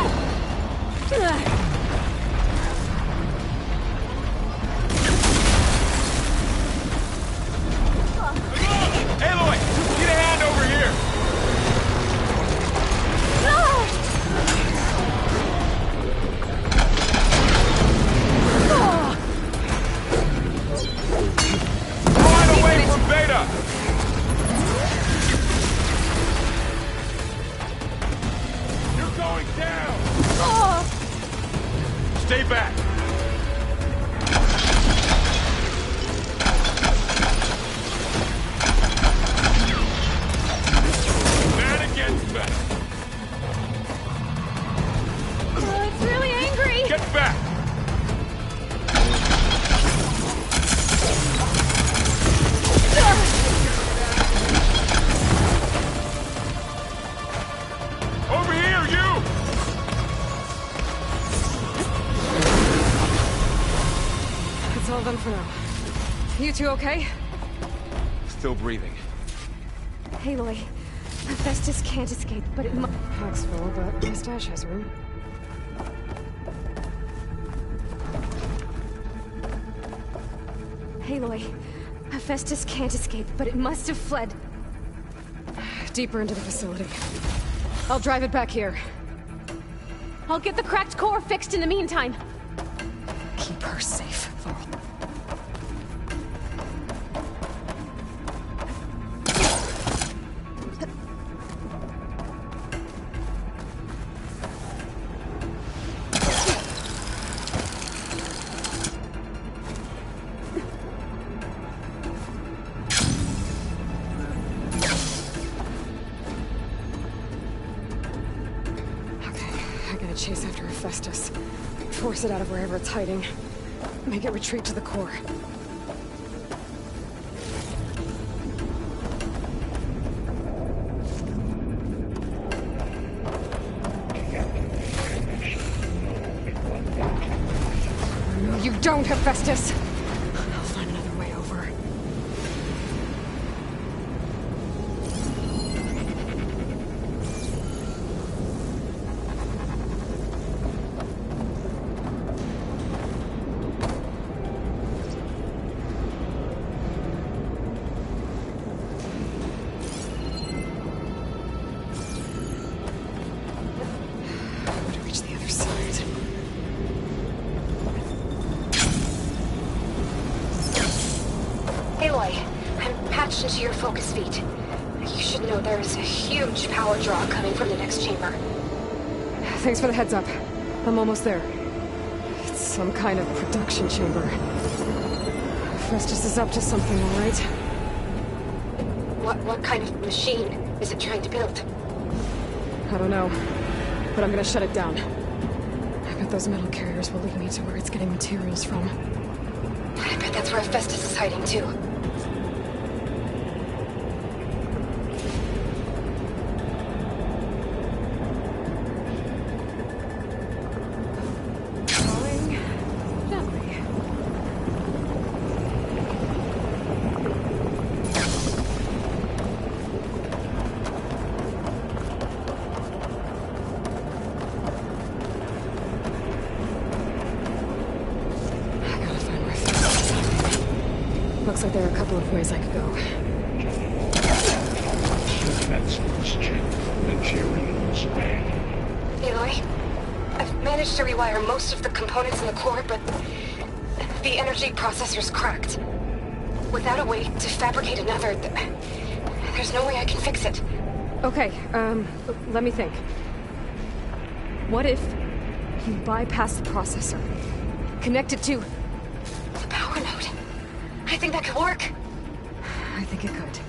You two okay? Still breathing. Aloy, Hephaestus can't escape, but it must. Pack's full, but my stash has room. Aloy, Hephaestus can't escape, but it must have fled deeper into the facility. I'll drive it back here. I'll get the cracked core fixed in the meantime. Keep her safe, Varl. Chase after Hephaestus. Force it out of wherever it's hiding. Make it retreat to the core. No, you don't, Hephaestus! I'll find another way over. Aloy, I'm patched into your focus feed. You should know there's a huge power draw coming from the next chamber. Thanks for the heads up. I'm almost there. It's some kind of production chamber. Festus is up to something, all right? What kind of machine is it trying to build? I don't know, but I'm gonna shut it down. I bet those metal carriers will lead me to where it's getting materials from. I bet that's where Festus is hiding too. Looks like there are a couple of ways I could go. Aloy, I've managed to rewire most of the components in the core, but the energy processor's cracked. Without a way to fabricate another, there's no way I can fix it. Okay, let me think. What if you bypass the processor? Connect it to the power node. I think that could work. I think it could.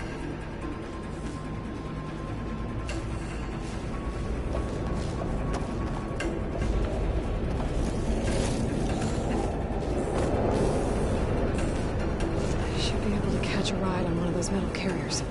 I should be able to catch a ride on one of those metal carriers.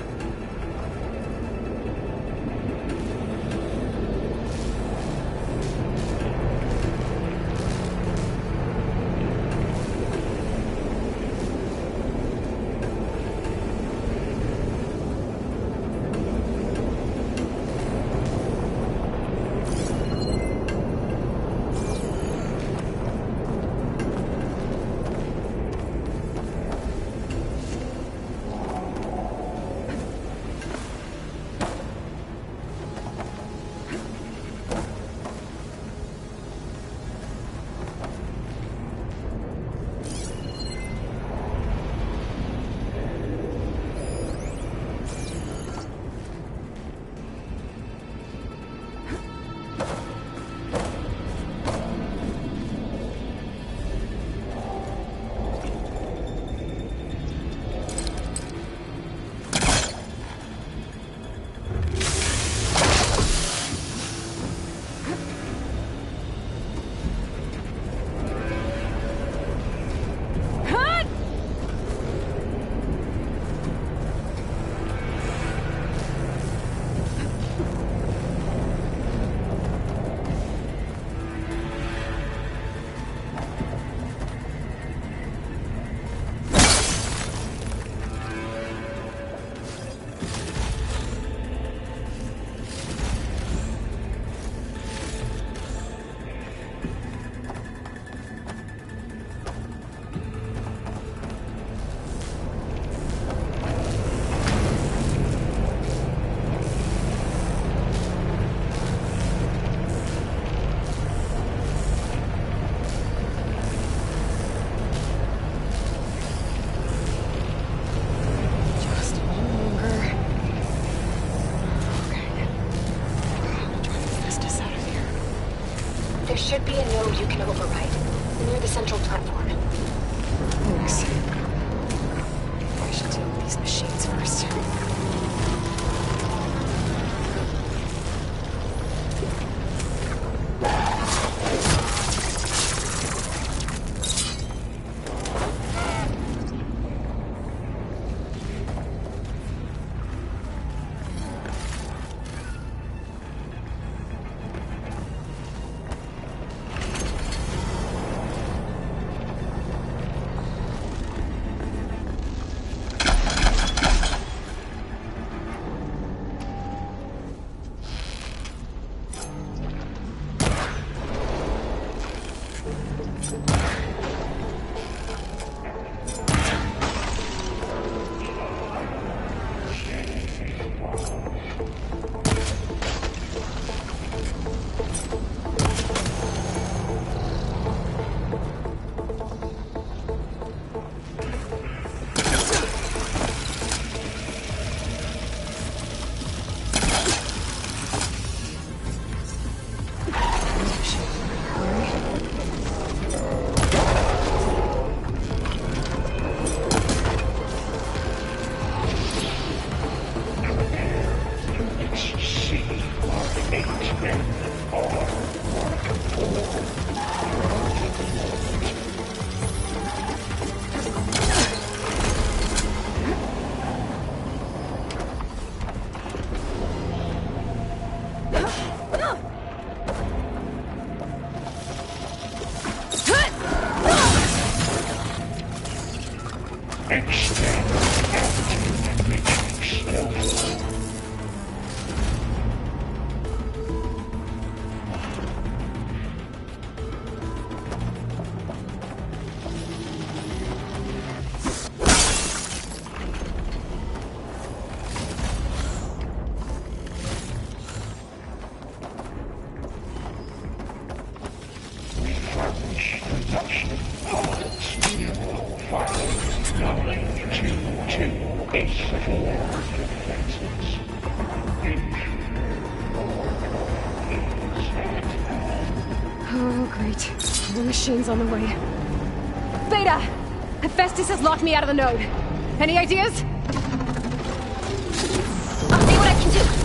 should be a node you can override, near the central platform. Thanks. I should deal with these machines first. Oh, great. The machine's on the way. Beta! Hephaestus has locked me out of the node. Any ideas? I'll see what I can do.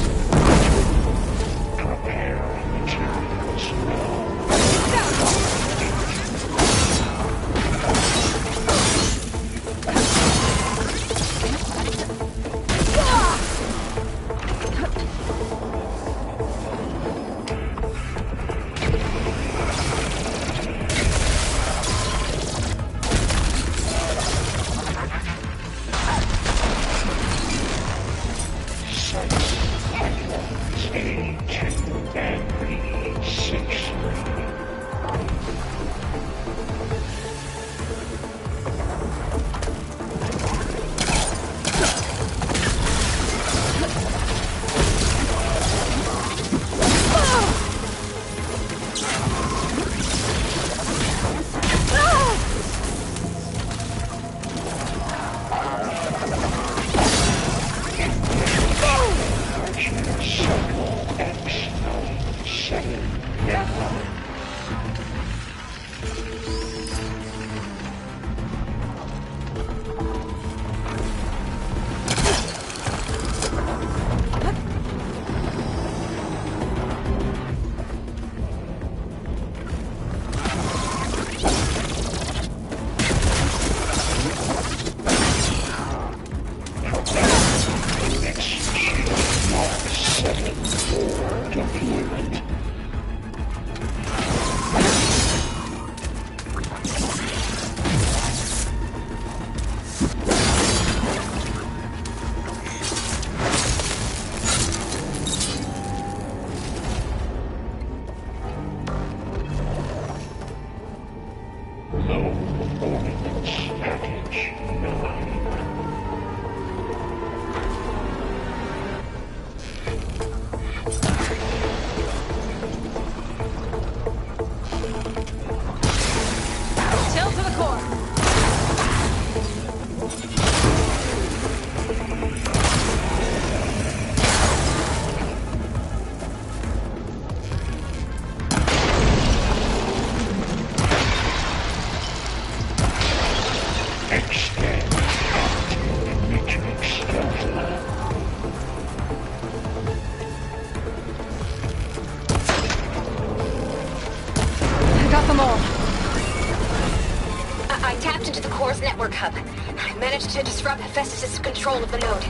hub. I managed to disrupt Hephaestus' control of the node.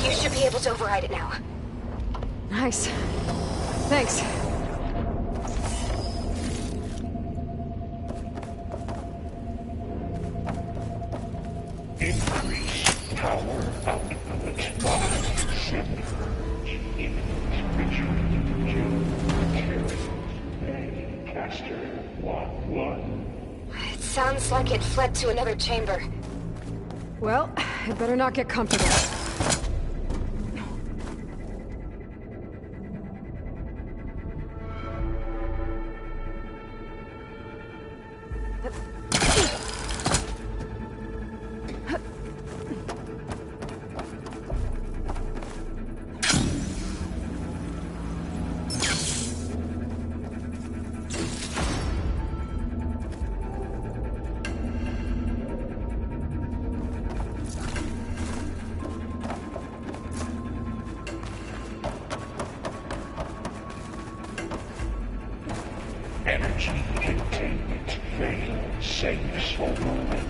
You should be able to override it now. Nice. Thanks. Increase power output by 7 Caster 1-1. It sounds like it fled to another chamber. Well, it better not get comfortable. Energy containment failed. Safe for moment.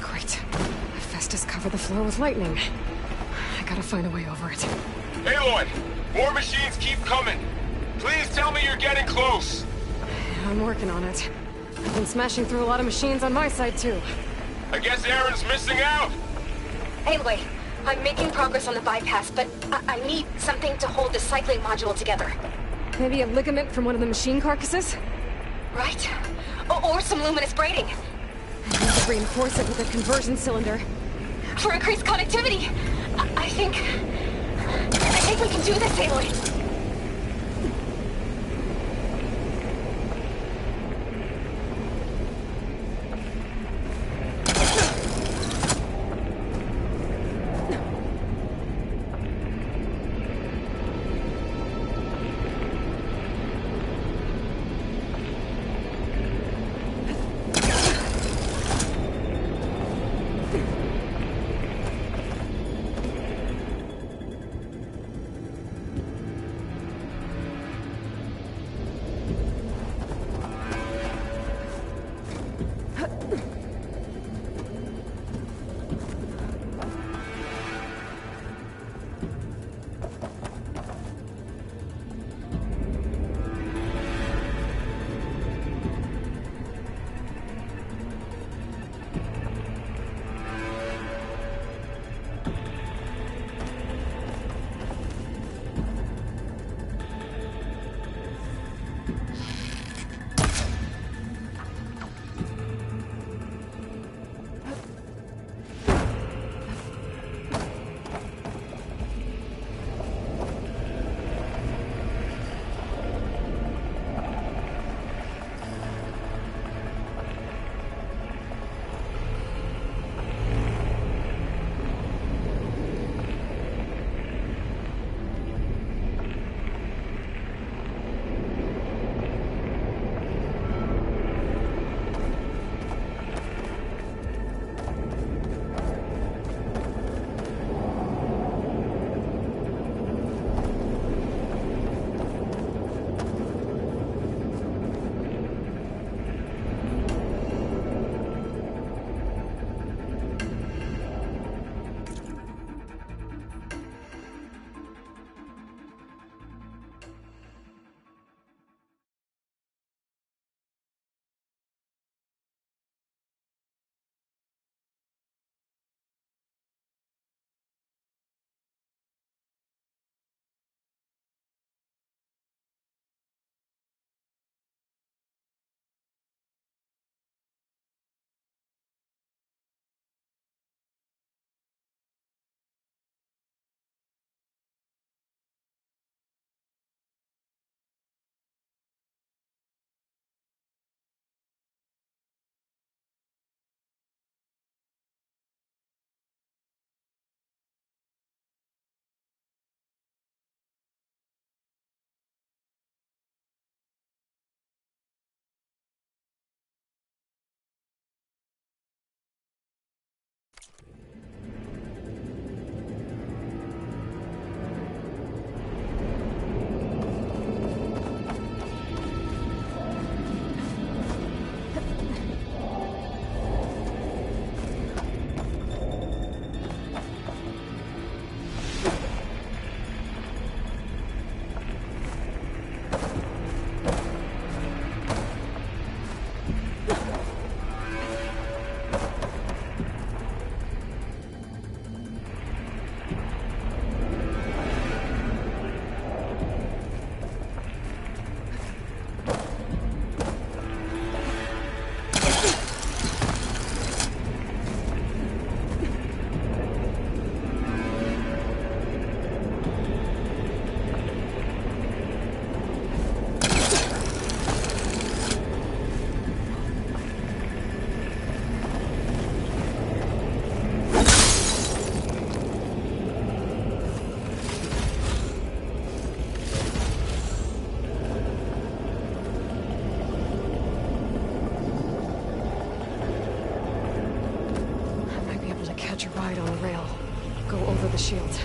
Great. Hephaestus covered the floor with lightning. I gotta find a way over it. Aloy! More machines keep coming! Please tell me you're getting close! I'm working on it. I've been smashing through a lot of machines on my side, too. I guess Aaron's missing out! Anyway, I'm making progress on the bypass, but I need something to hold the cycling module together. Maybe a ligament from one of the machine carcasses? Right. Or some luminous braiding. I need to reinforce it with a conversion cylinder. For increased connectivity! I think we can do this, Aloy. ride on a rail. Go over the shield.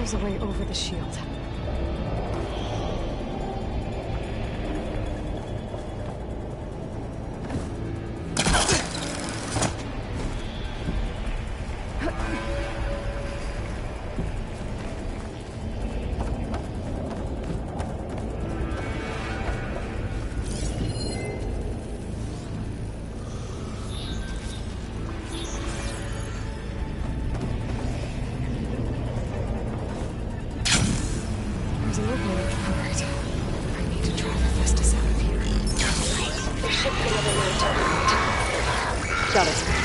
There's a way over the shield. Got it.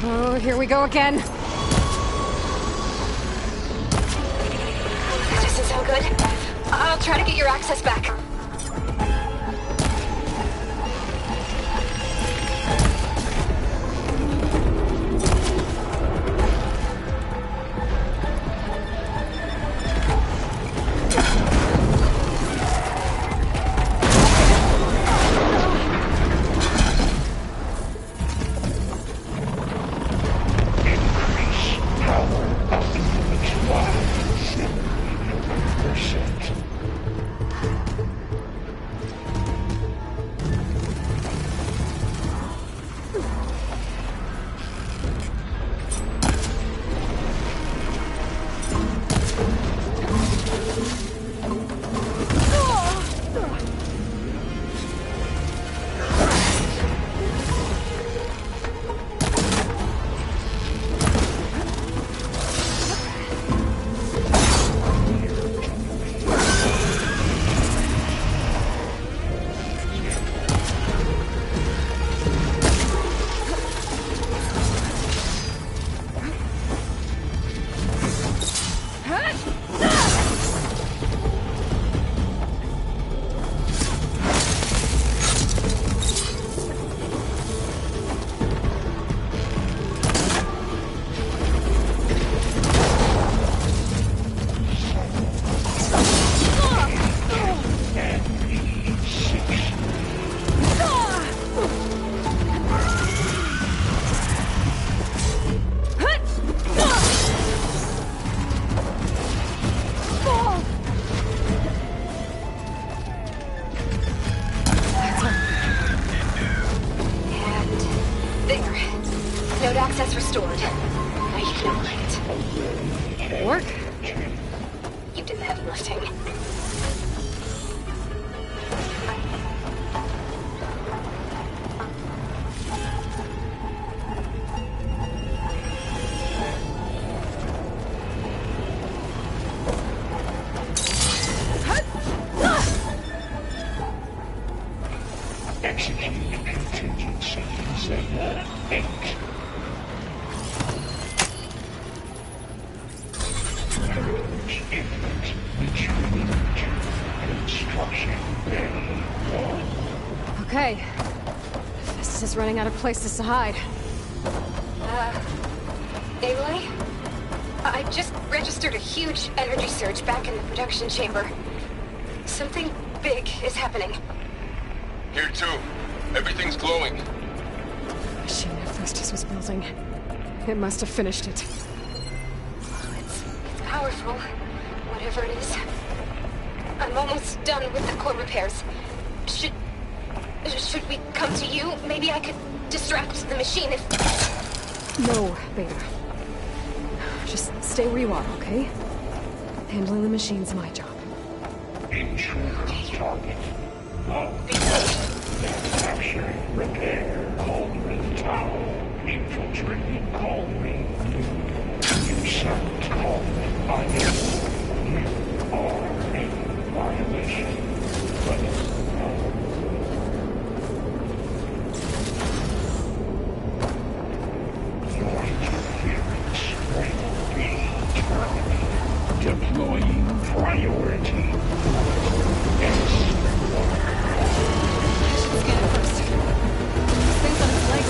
Oh, here we go again. That doesn't sound good. I'll try to get your access back. There. Node access restored. Now you can operate. Work? You did the heavy lifting. Execute contingency Zeta 8. Purge imminent retreat to construction bay 1. Okay. This is running out of places to hide. Aloy? I just registered a huge energy surge back in the production chamber. Something big is happening. Here too. Everything's glowing. The machine Hephaestus was building. It must have finished it. It's powerful, whatever it is. I'm almost done with the core repairs. Should we come to you? Maybe I could distract the machine if... No, Beta. Just stay where you are, okay? Handling the machine's my job. Intruder target. Capture, repair, Cauldron Tower. Infiltrating Cauldron. You sound Cauldron. I am. You are in violation. But your interference will be terminated. Deploying priority. Scan it first. This thing's on its leg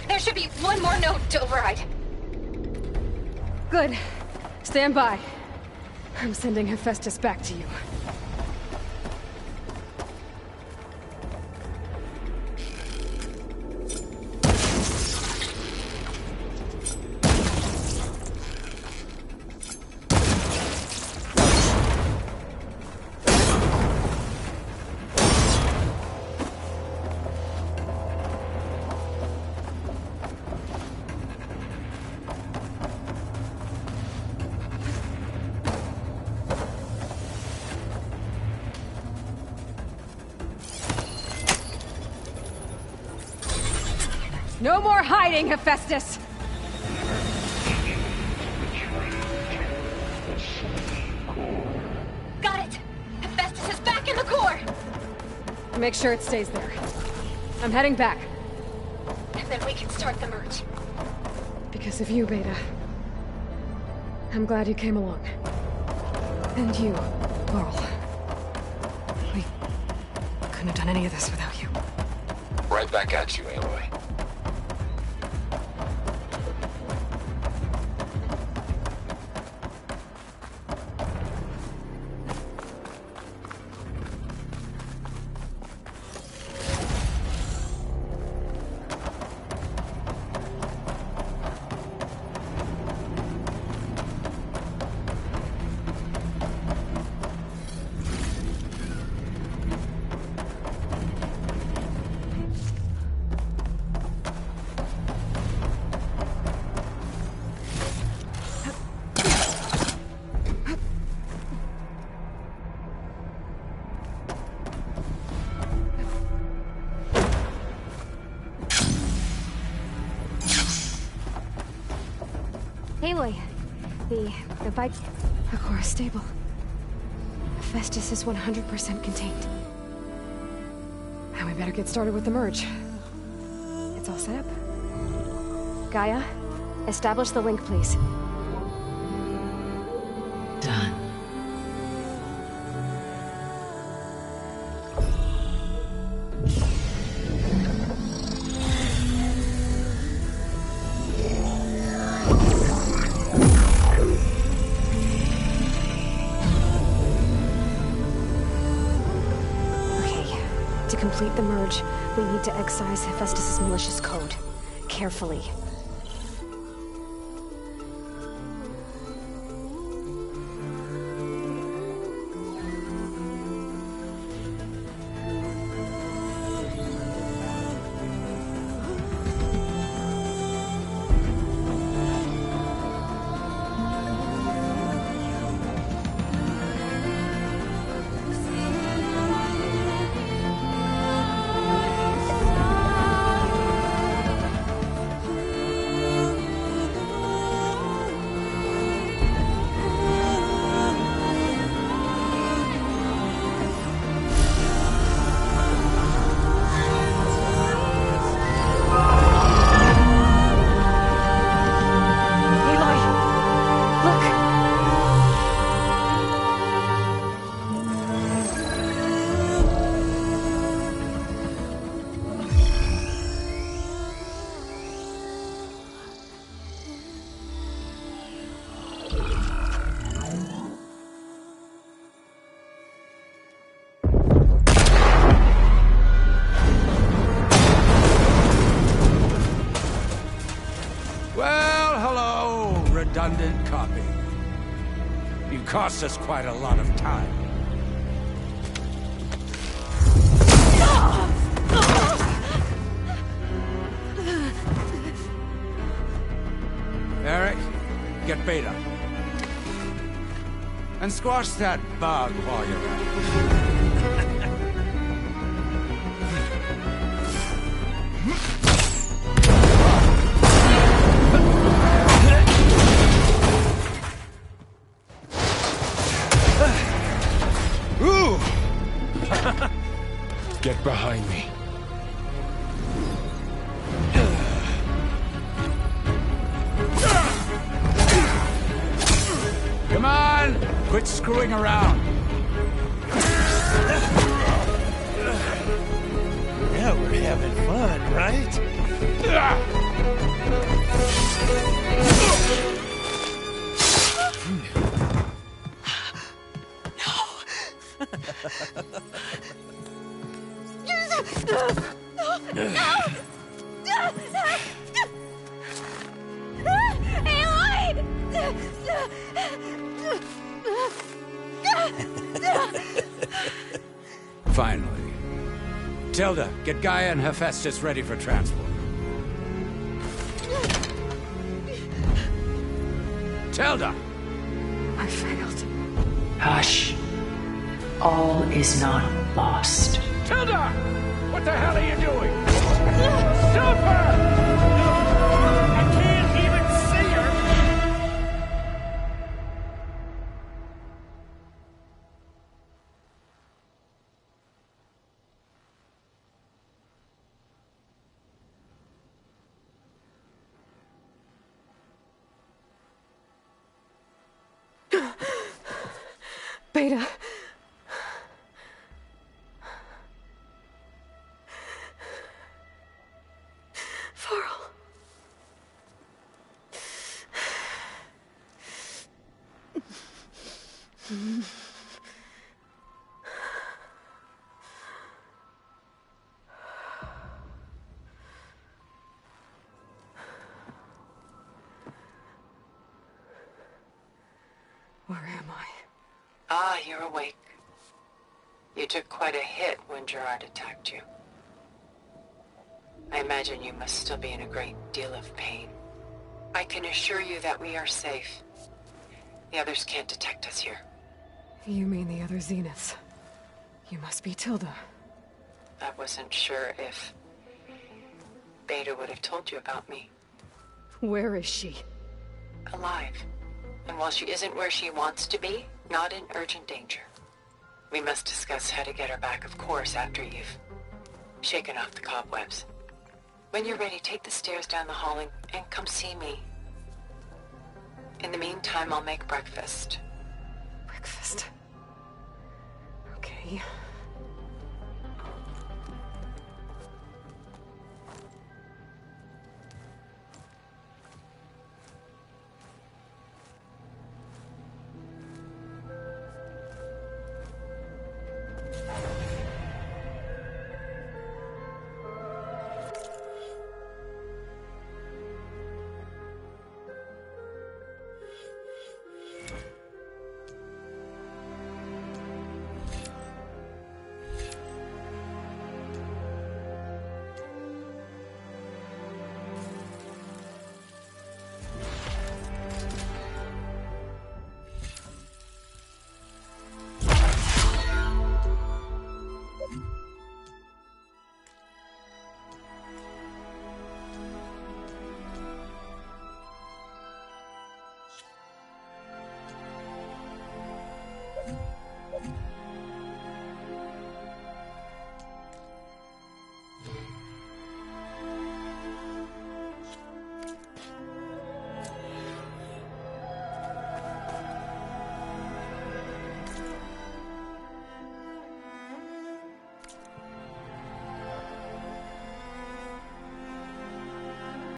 There should be one more node to override. Good. Stand by. I'm sending Hephaestus back to you. No more hiding, Hephaestus! Got it! Hephaestus is back in the core! Make sure it stays there. I'm heading back. And then we can start the merge. Because of you, Beta. I'm glad you came along. And you, Laurel. We couldn't have done any of this without you. Right back at you, Aloy. Aloy, the bike... Akora stable. Hephaestus is 100% contained. And we better get started with the merge. It's all set up. Gaia, establish the link, please. Done. To complete the merge, we need to excise Hephaestus' malicious code. Carefully. Redundant copy. You cost us quite a lot of time. Eric, get Beta. And squash that bug while you're at it. Get behind me. Come on! Quit screwing around. Yeah, we're having fun, right? Finally. Tilda, get Gaia and Hephaestus ready for transport. Tilda! I failed. Hush. All is not lost. Tilda! What the hell are you doing? Stop her! I can't even see her! Beta. Farrell. Where am I? Ah, you're awake. You took quite a hit when Gerard attacked you. I imagine you must still be in a great deal of pain. I can assure you that we are safe. The others can't detect us here. You mean the other Zeniths? You must be Tilda. I wasn't sure if Beta would have told you about me. Where is she? Alive. And while she isn't where she wants to be, not in urgent danger. We must discuss how to get her back, of course, after you've shaken off the cobwebs. When you're ready, take the stairs down the hall and come see me. In the meantime, I'll make breakfast. Breakfast. Okay.